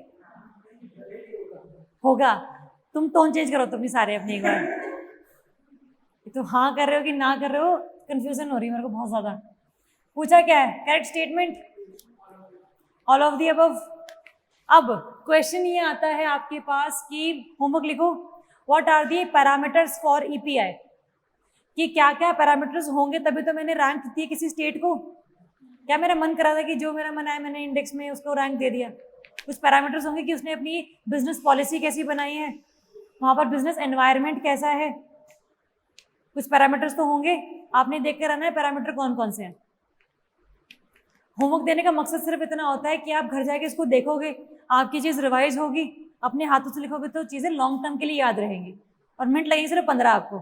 होगा। तुम टोन चेंज करो तुम भी सारे अपनी एक बार। तो हाँ कर रहे हो कि ना कर रहे हो, कंफ्यूजन हो रही है मेरे को बहुत ज्यादा। पूछा क्या है? Correct statement, all of the above. अब क्वेश्चन ये आता है आपके पास कि होमवर्क लिखो, what are the parameters for EPI, कि क्या क्या पैरामीटर्स होंगे तभी तो मैंने रैंक दी है किसी स्टेट को। क्या मेरा मन करा था कि जो मेरा मन आया मैंने इंडेक्स में उसको रैंक दे दिया? कुछ पैरामीटर्स होंगे कि उसने अपनी बिजनेस पॉलिसी कैसी बनाई है, वहां पर बिजनेस एनवायरनमेंट कैसा है, कुछ पैरामीटर्स तो होंगे। आपने देख कर आना है पैरामीटर कौन कौन से हैं। होमवर्क देने का मकसद सिर्फ इतना होता है कि आप घर जाके इसको देखोगे, आपकी चीज़ रिवाइज होगी, अपने हाथों से लिखोगे तो चीज़ें लॉन्ग टर्म के लिए याद रहेंगी, और मिनट लगेंगे सिर्फ 15 आपको।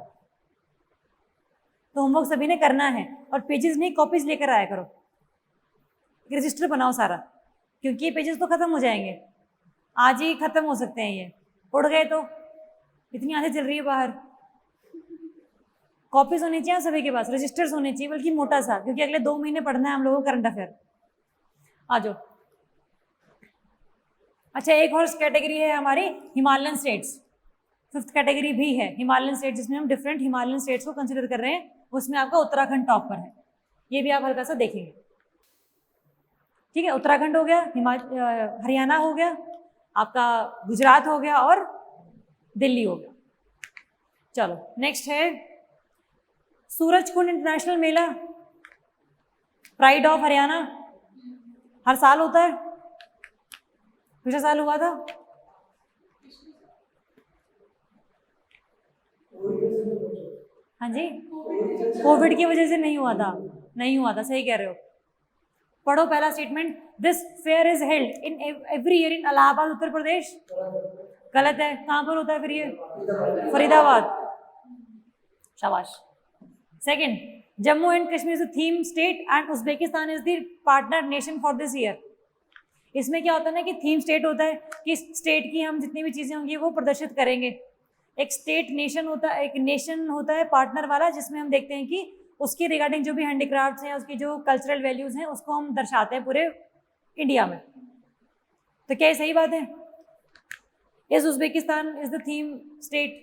तो होमवर्क सभी ने करना है, और पेजेस नहीं कॉपीज लेकर आया करो, रजिस्टर बनाओ सारा, क्योंकि ये पेजेस तो खत्म हो जाएंगे, आज ही खत्म हो सकते हैं, ये उड़ गए तो। इतनी आंधी चल रही है बाहर। कॉपीज होनी चाहिए सभी के पास, रजिस्टर्स होने चाहिए, बल्कि मोटा सा, क्योंकि अगले 2 महीने पढ़ना है हम लोगों को करंट अफेयर। आ जाओ। अच्छा, एक और कैटेगरी है हमारी हिमालयन स्टेट्स, 5th कैटेगरी भी है हिमालयन स्टेट, जिसमें हम डिफरेंट हिमालयन स्टेट्स को कंसिडर कर रहे हैं। उसमें आपका उत्तराखंड टॉप पर है, ये भी आप हल्का सा देखेंगे। ठीक है, उत्तराखंड हो गया, हरियाणा हो गया, आपका गुजरात हो गया, और दिल्ली हो गया। चलो नेक्स्ट है Surajkund international mela, pride of Haryana, हर साल होता है, पिछले साल हुआ था। हाँ जी, कोविड की वजह से नहीं हुआ था, नहीं हुआ था, सही कह रहे हो। पढ़ो पहला statement, this fair is held in every year in Allahabad Uttar Pradesh. गलत है, कहाँ पर होता है फिर ये? फरीदाबाद। शाबाश। Second, Jammu and Kashmir is the theme state and Uzbekistan is the partner nation for this year. इसमें क्या होता है ना कि थीम स्टेट होता है कि स्टेट की हम जितनी भी चीजें होंगी वो प्रदर्शित करेंगे। एक स्टेट नेशन होता है, एक नेशन होता है पार्टनर वाला, जिसमें हम देखते हैं कि उसकी रिगार्डिंग जो भी हैंडीक्राफ्ट्स हैं, उसकी जो कल्चरल वैल्यूज हैं, उसको हम दर्शाते हैं पूरे इंडिया में। तो क्या ये सही बात है? Is Uzbekistan is the theme state,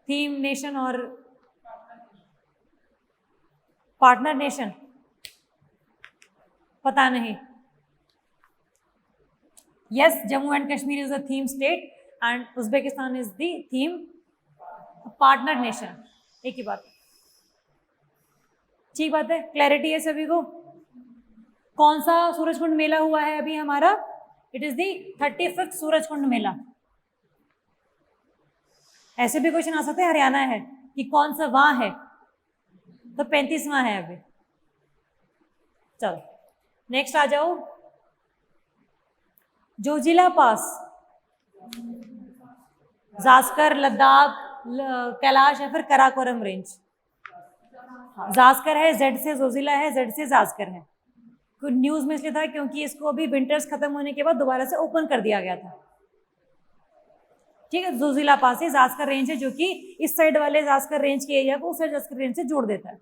theme nation और पार्टनर नेशन? पता नहीं। Yes, Jammu and Kashmir is the theme state and Uzbekistan is the theme partner nation. एक ही बात, ठीक बात है, क्लैरिटी है सभी को। कौन सा सूरजकुंड मेला हुआ है अभी हमारा? It is the 35th Surajkund mela. ऐसे भी क्वेश्चन आ सकते हैं, हरियाणा है कि कौन सा वहां है, तो 35वां है अभी। चलो नेक्स्ट आ जाओ, जोजिला पास, जास्कर, लद्दाख, कैलाश या फिर कराकोरम रेंज। जास्कर है, जेड से जोजिला है, जेड से जास्कर है। कुछ न्यूज में इसलिए था क्योंकि इसको अभी विंटर्स खत्म होने के बाद दोबारा से ओपन कर दिया गया था। ठीक है, जोजिला पास है, जास्कर रेंज है, जो कि इस साइड वाले जास्कर रेंज के एरिया को उस साइड जास्कर रेंज से जोड़ देता है।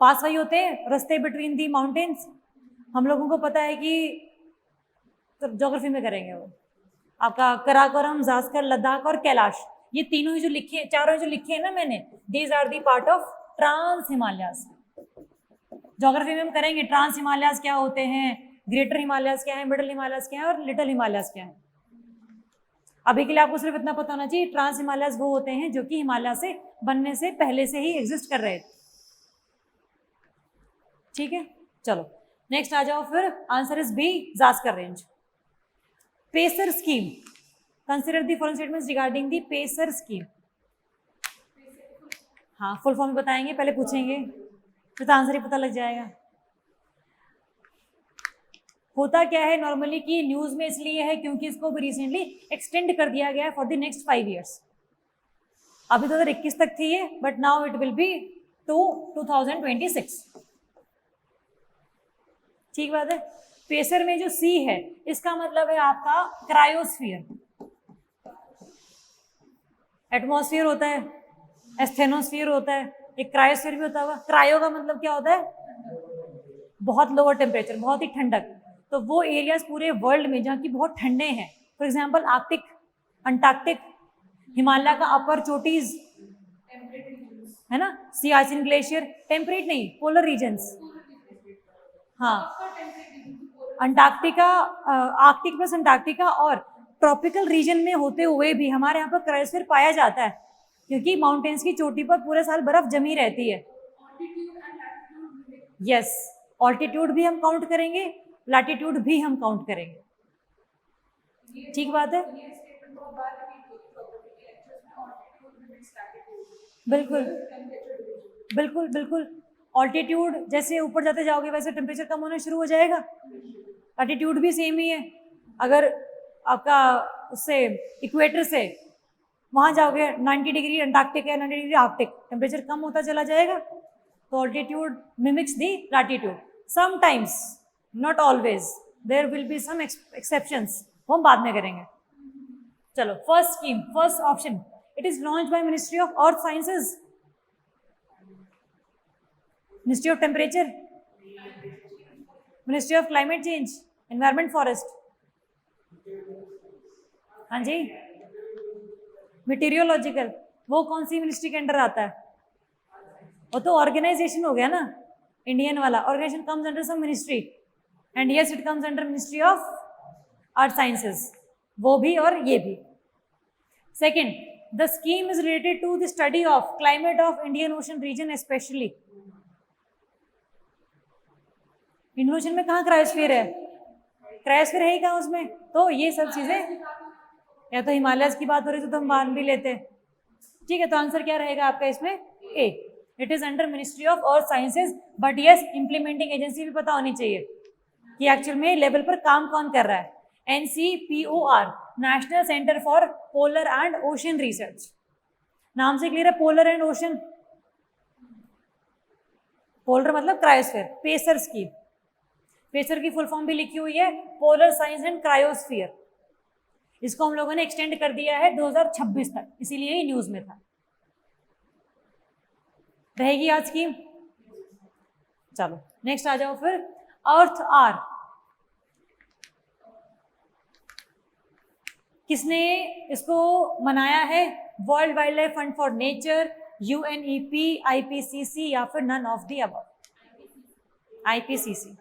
पास वही होते हैं, रास्ते बिटवीन दी माउंटेन्स। हम लोगों को पता है कि तो ज्योग्राफी में करेंगे वो आपका कराकोरम, जास्कर, लद्दाख और कैलाश, ये तीनों ही जो लिखे, चारों जो लिखे हैं ना मैंने, these are the part of trans Himalayas. Geography में हम करेंगे ट्रांस हिमालयाज क्या होते हैं, ग्रेटर हिमालयाज क्या है, मिडल हिमालयाज क्या है और लिटिल हिमालयाज क्या है। अभी के लिए आपको सिर्फ इतना पता होना चाहिए, ट्रांस हिमालयाज वो होते हैं जो कि हिमालय से बनने से पहले से ही एग्जिस्ट कर रहे थे। ठीक है, चलो नेक्स्ट आ जाओ फिर। Answer is B, Zanskar range. PACER scheme, consider the following statements regarding the PACER scheme. हाँ, फुल फॉर्म बताएंगे, पहले पूछेंगे फिर तो आंसर ही पता लग जाएगा। होता क्या है नॉर्मली कि न्यूज में इसलिए है क्योंकि इसको भी रिसेंटली एक्सटेंड कर दिया गया है फॉर द नेक्स्ट 5 ईयर्स। अभी 2021 तक थी ये, but now it will be to 2026। ठीक बात है। पेसर में जो सी है इसका मतलब है आपका क्रायोस्फीयर। एटमॉस्फेयर होता है, एस्थेनोस्फीयर होता है, एक क्रायोस्फीयर भी होता होगा। क्रायो का मतलब क्या होता है? बहुत लोअर टेम्परेचर, बहुत ही ठंडक। तो वो एरियाज पूरे वर्ल्ड में जहाँ की बहुत ठंडे हैं, for example Arctic, Antarctic, Himalaya का अपर चोटीज है ना, सियाचिन ग्लेशियर, टेम्परेट नहीं, पोलर रीजन्स। हाँ, अंटार्कटिका, आर्कटिक प्लस अंटार्कटिका और ट्रॉपिकल रीजन में होते हुए भी हमारे यहाँ पर क्रायोस्फीयर पाया जाता है, क्योंकि माउंटेन्स की चोटी पर पूरे साल बर्फ जमी रहती है। यस, ऑल्टीट्यूड भी हम काउंट करेंगे, लैटिट्यूड भी हम काउंट करेंगे। ठीक बात है, बिल्कुल बिल्कुल बिल्कुल। ऑल्टीट्यूड जैसे ऊपर जाते जाओगे वैसे टेम्परेचर कम होना शुरू हो जाएगा। लैटिट्यूड भी सेम ही है। अगर आपका उससे इक्वेटर से वहां जाओगे 90 डिग्री अंटार्कटिक है, 90 डिग्री आर्कटिक, टेम्परेचर कम होता चला जाएगा। तो altitude mimics the latitude sometimes, not always, there will be some exceptions, वो हम बाद में करेंगे। चलो, first scheme, first option, it is launch by ministry of earth sciences, ministry of temperature, ministry of climate change, environment, forest. हाँ जी, मीटेरियोलॉजिकल, वो कौन सी मिनिस्ट्री के अंडर आता है? वो तो ऑर्गेनाइजेशन हो गया ना, इंडियन वाला organisation comes under some ministry, and yes it comes under ministry of earth sciences, वो भी और ये भी। Second, the scheme is related to the study of climate of Indian Ocean region specially. Indian Ocean में कहाँ क्रायोस्फीयर है? क्रायोस्फीयर है ही कहाँ उसमें? तो ये सब चीजें, या तो हिमालय की बात हो रही तो हम मान भी लेते हैं। ठीक है, तो आंसर क्या रहेगा आपका इसमें? A, it is under ministry of earth sciences, but yes implementing agency भी पता होनी चाहिए कि एक्चुअल में लेवल पर काम कौन कर रहा है। NCPOR, national centre for polar and ocean research. नाम से क्लियर है, पोलर एंड ओशन। पोलर मतलब क्रायोस्फीयर, पेसर स्कीम, पेसर की फुल फॉर्म भी लिखी हुई है, पोलर साइंस एंड क्रायोस्फीयर। इसको हम लोगों ने एक्सटेंड कर दिया है 2026 तक, इसीलिए ही न्यूज में था। रहेगी आज की। चलो नेक्स्ट आ जाओ फिर, अर्थ आर। किसने इसको मनाया है? World Wildlife Fund for Nature, UNEP, IPCC या फिर none of the above? IPCC।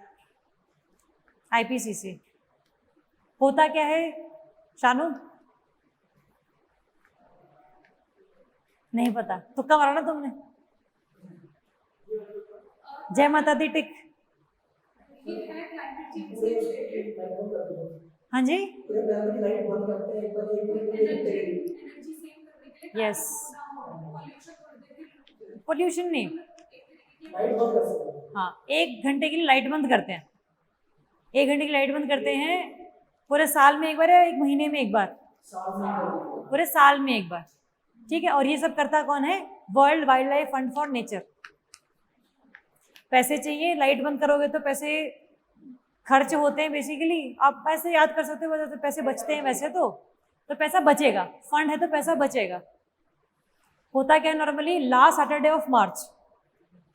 होता क्या है शानू? नहीं पता, तुक्का मारा ना तुमने? जय माता दी टिक। हाँ जी, यस, पोल्यूशन नहीं, हाँ 1 घंटे के लिए लाइट बंद करते हैं। 1 घंटे की लाइट बंद करते हैं पूरे साल में एक बार या 1 महीने में एक बार? पूरे साल में एक बार। ठीक है, और ये सब करता कौन है? World Wildlife Fund for nature. पैसे चाहिए, लाइट बंद करोगे तो पैसे खर्च होते हैं बेसिकली, आप पैसे याद कर सकते हो, तो पैसे बचते हैं वैसे तो पैसा बचेगा, फंड है तो पैसा बचेगा। होता क्या normally, last Saturday of March,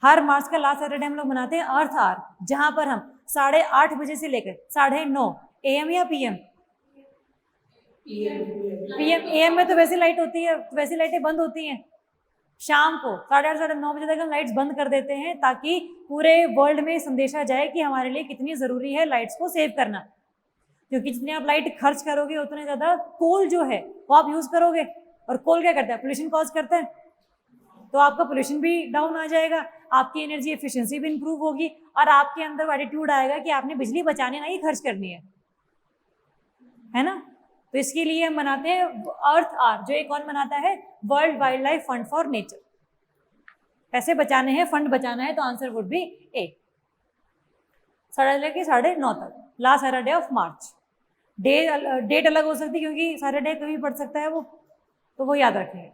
हर मार्च का लास्ट सैटरडे हम लोग मनाते हैं अर्थ आर, जहां पर हम 8:30 बजे से लेकर 9:30 AM या PM? AM में तो वैसे लाइट होती है, वैसे लाइटें बंद होती हैं। शाम को 8:30 9:30 बजे तक हम लाइट्स बंद कर देते हैं, ताकि पूरे वर्ल्ड में संदेशा जाए कि हमारे लिए कितनी ज़रूरी है लाइट्स को सेव करना। क्योंकि जितने आप लाइट खर्च करोगे उतने ज़्यादा कोल जो है वो आप यूज़ करोगे, और कोल क्या करता है? पोल्यूशन कॉज करता है। तो आपका पोल्यूशन भी डाउन आ जाएगा, आपकी एनर्जी एफिशिएंसी भी इंप्रूव होगी, और आपके अंदर एटीट्यूड आएगा कि आपने बिजली बचाने नहीं खर्च करनी है ना। तो इसके लिए हम मनाते हैं अर्थ आर, जो एक कौन मनाता है? World Wildlife Fund for nature. पैसे बचाने हैं, फंड बचाना है, तो आंसर वुड बी ए। 9:30 तक, last Saturday of March. Date अलग हो सकती है क्योंकि सैटरडे कभी पड़ सकता है वो, तो वो याद रखेंगे।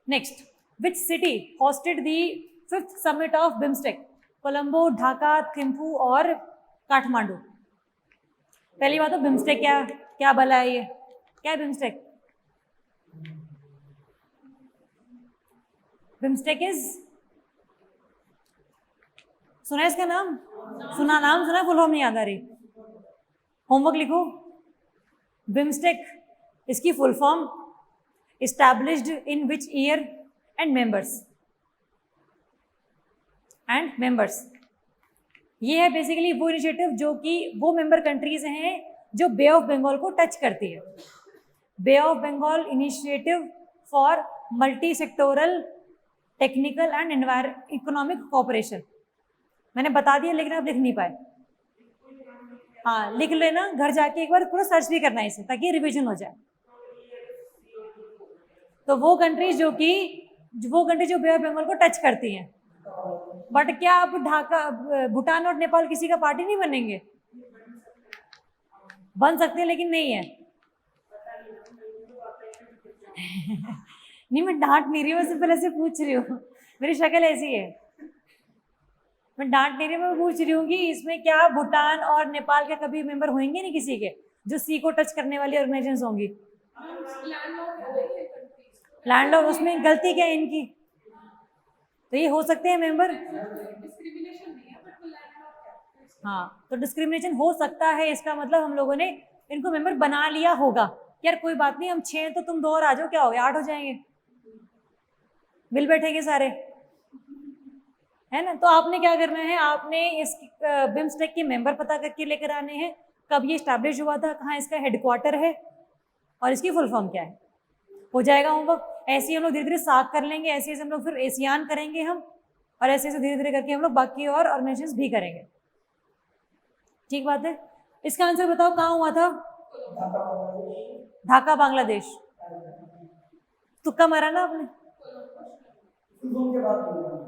Next, which city hosted the 5th summit of BIMSTEC? Colombo, Dhaka, Thimphu और काठमांडू? पहली बात तो बिम्स्टेक क्या क्या भला है, ये क्या है बिम्स्टेक? बिम्स्टेक इज, सुना है इसका नाम? सुना, नाम सुना, फुल फॉर्म नहीं याद आ रही। होमवर्क लिखो। बिम्स्टेक, इसकी full form established in which year and members ये है बेसिकली वो इनिशिएटिव जो कि वो मेंबर कंट्रीज हैं जो बे ऑफ बंगाल को टच करती है। Bay of Bengal initiative for multi sectoral technical and economic cooperation. मैंने बता दिया लेकिन आप लिख नहीं पाए। हाँ लिख लेना, घर जाके एक बार पूरा सर्च भी करना है इसे, ताकि रिवीजन हो जाए। तो वो कंट्रीज जो बे ऑफ बंगाल को टच करती हैं। बट क्या आप ढाका, भूटान और नेपाल किसी का पार्टी नहीं बनेंगे? बन सकते हैं लेकिन नहीं है। नहीं मैं डांट नहीं रही हूँ, मैं सिर्फ पहले से पूछ रही हूँ, मेरी शक्ल ऐसी है। मैं डांट नहीं रही, मैं पूछ रही हूँ कि इसमें क्या भूटान और नेपाल के कभी मेंबर होंगे नहीं किसी के, जो सी को टच करने वाली ऑर्गेनाइजेशन होंगी? लैंडलॉर्ड, उसमें गलती क्या है इनकी? तो ये हो सकते हैं मेंबर। हाँ तो डिस्क्रिमिनेशन हो सकता है, इसका मतलब हम लोगों ने इनको मेंबर बना लिया होगा। यार कोई बात नहीं, हम 6 तो तुम 2 और आ जाओ, क्या हो गया, 8 हो जाएंगे, मिल बैठेंगे सारे, है ना। तो आपने क्या करना है, आपने इस बिम्स्टेक के मेंबर पता करके लेकर आने हैं, कब ये स्टैब्लिश हुआ था, कहाँ इसका हेडक्वार्टर है और इसकी फुल फॉर्म क्या है। हो जाएगा होमवर्क। ऐसे ही हम लोग धीरे धीरे साफ कर लेंगे, ऐसे ऐसे हम लोग फिर एशियान करेंगे हम, और ऐसे ऐसे धीरे धीरे करके हम लोग बाकी और ऑर्गेनाइजेशंस भी करेंगे। ठीक बात है। इसका आंसर बताओ, कहाँ हुआ था? ढाका बांग्लादेश। तुक्का मारा ना आपने?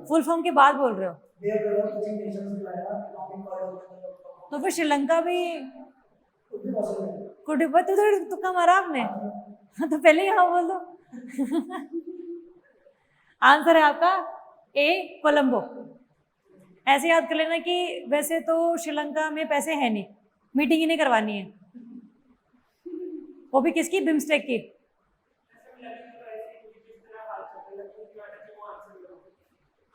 फुल फॉर्म के बाद बोल रहे हो? तो फिर श्रीलंका भी तो तुक्का मारा आपने। तो पहले यहाँ बोल दो। आंसर है आपका ए, कोलंबो। ऐसे याद कर लेना कि वैसे तो श्रीलंका में पैसे है नहीं, मीटिंग ही नहीं करवानी है, वो भी किसकी, बिम्स्टेक की।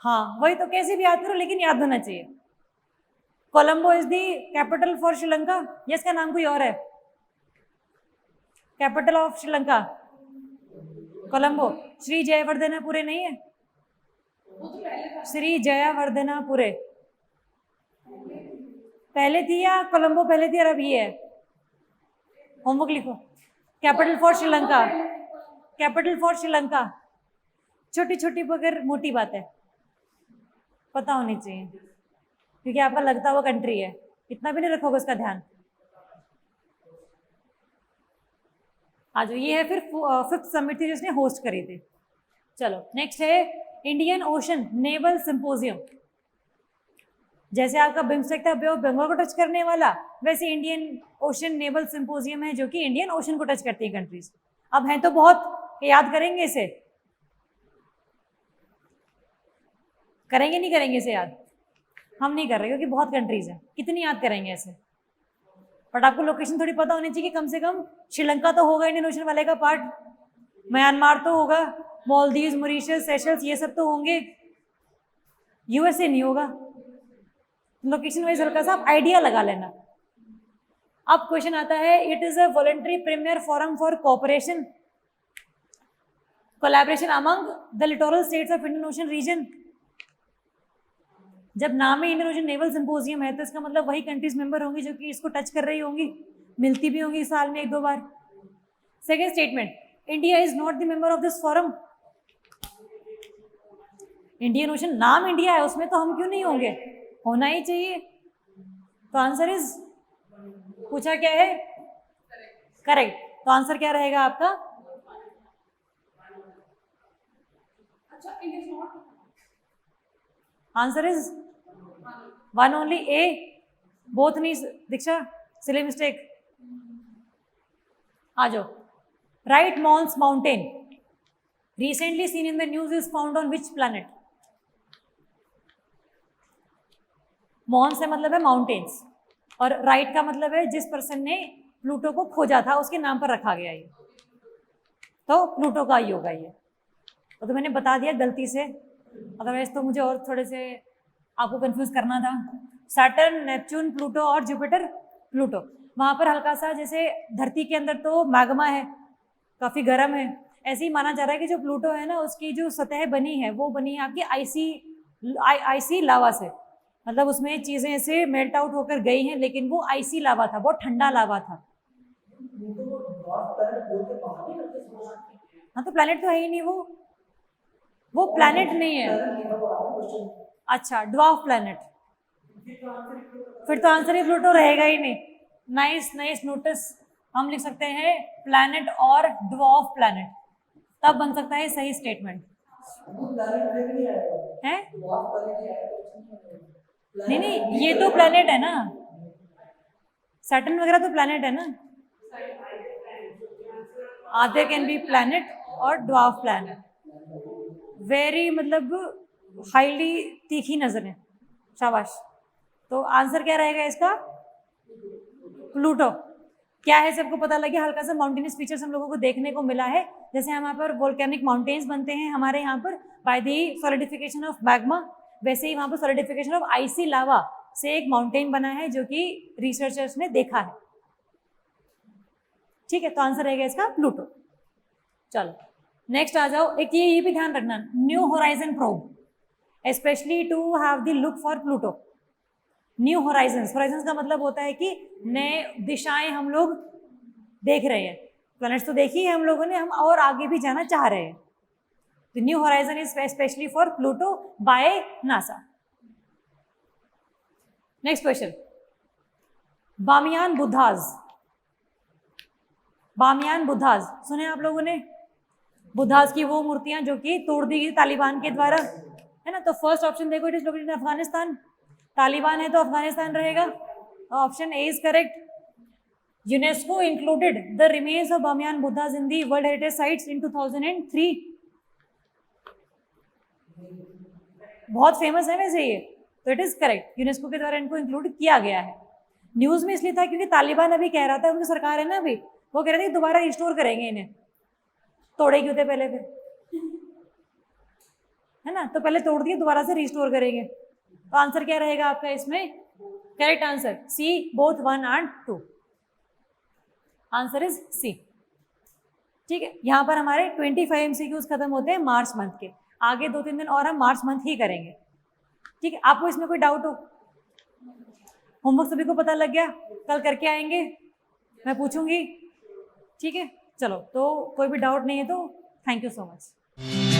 हाँ वही तो, कैसे भी याद करो लेकिन याद होना चाहिए। Colombo is the capital for Sri Lanka, या इसका नाम कोई और है? Capital of Sri Lanka Colombo. श्री जयवर्धनापुरे नहीं है? श्री जयवर्धनापुरे पहले थी या कोलंबो पहले थी और अब ये है? होमवर्क लिखो। Capital for Sri Lanka, capital for Sri Lanka. छोटी छोटी मगर मोटी बात है, पता होनी चाहिए, क्योंकि आपका लगता हुआ कंट्री है, इतना भी नहीं रखोगे उसका ध्यान। आज ये है फिर 5th समिट थी जिसने होस्ट करी थी। चलो नेक्स्ट है इंडियन ओशन नेवल सिंपोजियम। जैसे आपका बिम्स्टेक था बे ऑफ बंगाल को टच करने वाला, वैसे इंडियन ओशन नेवल सिंपोजियम है जो कि इंडियन ओशन को टच करती है कंट्रीज। अब हैं तो बहुत, याद करेंगे इसे? करेंगे नहीं करेंगे इसे याद? हम नहीं कर रहे क्योंकि बहुत कंट्रीज हैं, कितनी याद करेंगे ऐसे। बट आपको लोकेशन थोड़ी पता होनी चाहिए कि कम से कम श्रीलंका तो होगा इंडियन ओशन वाले का पार्ट, म्यांमार तो होगा, मालदीव, मॉरिशस, सेशल्स ये सब तो होंगे, यूएसए नहीं होगा। लोकेशन वाइज हल्का सा आप आइडिया लगा लेना। अब क्वेश्चन आता है, it is a voluntary premier forum for cooperation collaboration among the littoral states of Indian Ocean region. जब नाम ही इंडियन ओशन नेवल सिंपोजियम है तो इसका मतलब वही कंट्रीज मेंबर होंगी जो कि इसको टच कर रही होंगी, मिलती भी होंगी साल में 1-2 बार। Second statement, India is not the member of this forum. Indian ocean, नाम इंडिया है उसमें, तो हम क्यों नहीं होंगे, होना ही चाहिए। तो आंसर इज, पूछा क्या है, करेक्ट। तो आंसर क्या रहेगा आपका? Answer is 1 only, A, both नहीं। Diksha silly mistake. आ जाओ। Right, Mons mountain recently seen in the news is found on which planet? Mons से मतलब है माउंटेन्स, और राइट का मतलब है जिस पर्सन ने प्लूटो को खोजा था उसके नाम पर रखा गया ये, तो प्लूटो का ही होगा ये। तो मैंने बता दिया गलती से, अदरवाइज तो मुझे और थोड़े से आपको कंफ्यूज करना था। सैटर्न, नेपच्यून, प्लूटो और जुपिटर। प्लूटो वहाँ पर हल्का सा, जैसे धरती के अंदर तो मैग्मा है, काफ़ी गर्म है, ऐसे ही माना जा रहा है कि जो प्लूटो है ना उसकी जो सतह बनी है वो बनी है आपकी आईसी लावा से, मतलब उसमें चीज़ें ऐसे मेल्ट आउट होकर गई हैं, लेकिन वो आईसी लावा था, बहुत ठंडा लावा था। हाँ तो प्लैनेट तो है ही नहीं, वो प्लैनेट नहीं है। अच्छा, ड्वार्फ प्लैनेट, फिर तो आंसर ही प्लूटो रहेगा ही नहीं। नाइस नाइस नोटिस, हम लिख सकते हैं प्लैनेट और ड्वार्फ प्लैनेट, तब बन सकता है सही स्टेटमेंट है। नहीं नहीं, ये तो प्लैनेट है ना, सैटर्न वगैरह तो प्लैनेट है ना। आधे कैन बी प्लैनेट और ड्वार्फ प्लैनेट। वेरी मतलब हाईली तीखी नजर है, शाबाश। तो आंसर क्या रहेगा इसका? प्लूटो। क्या है सबको पता लगे, हल्का सा माउंटेनियस फीचर्स हम लोगों को देखने को मिला है, जैसे हमारे पर वोल्केनिक माउंटेन्स बनते हैं हमारे यहाँ पर by the solidification of magma, वैसे ही वहाँ पर सॉलिडिफिकेशन ऑफ आईसी लावा से एक माउंटेन बना है जो कि रिसर्चर्स ने देखा है। ठीक है, तो आंसर रहेगा इसका प्लूटो। चलो नेक्स्ट आ जाओ। एक ये भी ध्यान रखना, New Horizon probe, specially to have the look for Pluto. New Horizons, Horizons का मतलब होता है कि नए दिशाएं हम लोग देख रहे हैं, प्लैनेट्स तो देखी है हम लोगों ने, हम और आगे भी जाना चाह रहे हैं। तो new horizon is specially for Pluto by NASA. Next question, Bamiyan Buddha's. Bamiyan Buddha's सुने आप लोगों ने? बुद्धाज की वो मूर्तियां जो कि तोड़ दी गई तालिबान के द्वारा, है ना। तो फर्स्ट ऑप्शन देखो, it is located in Afghanistan. Taliban है तो अफगानिस्तान रहेगा, option A is correct. UNESCO included the remains of Bamiyan Buddha's in the world heritage sites in 2003। बहुत फेमस है वैसे ये, तो इट इज करेक्ट, यूनेस्को के द्वारा इनको इंक्लूड किया गया है। न्यूज में इसलिए था क्योंकि तालिबान अभी कह रहा था, उनकी सरकार है ना अभी, वो कह रहे थे दोबारा रिस्टोर करेंगे इन्हें, तोड़े क्यों थे पहले फिर, है ना। तो पहले तोड़ दिए, दोबारा से रिस्टोर करेंगे। तो आंसर क्या रहेगा आपका इसमें? Correct answer C, both 1 and 2। Answer is C. ठीक है, यहाँ पर हमारे 25 MCQs खत्म होते हैं मार्च मंथ के, आगे 2-3 दिन और हम मार्च मंथ ही करेंगे। ठीक है, आपको इसमें कोई डाउट हो? होमवर्क सभी को पता लग गया? कल करके आएंगे, मैं पूछूंगी। ठीक है, चलो, तो कोई भी डाउट नहीं है तो थैंक यू सो मच।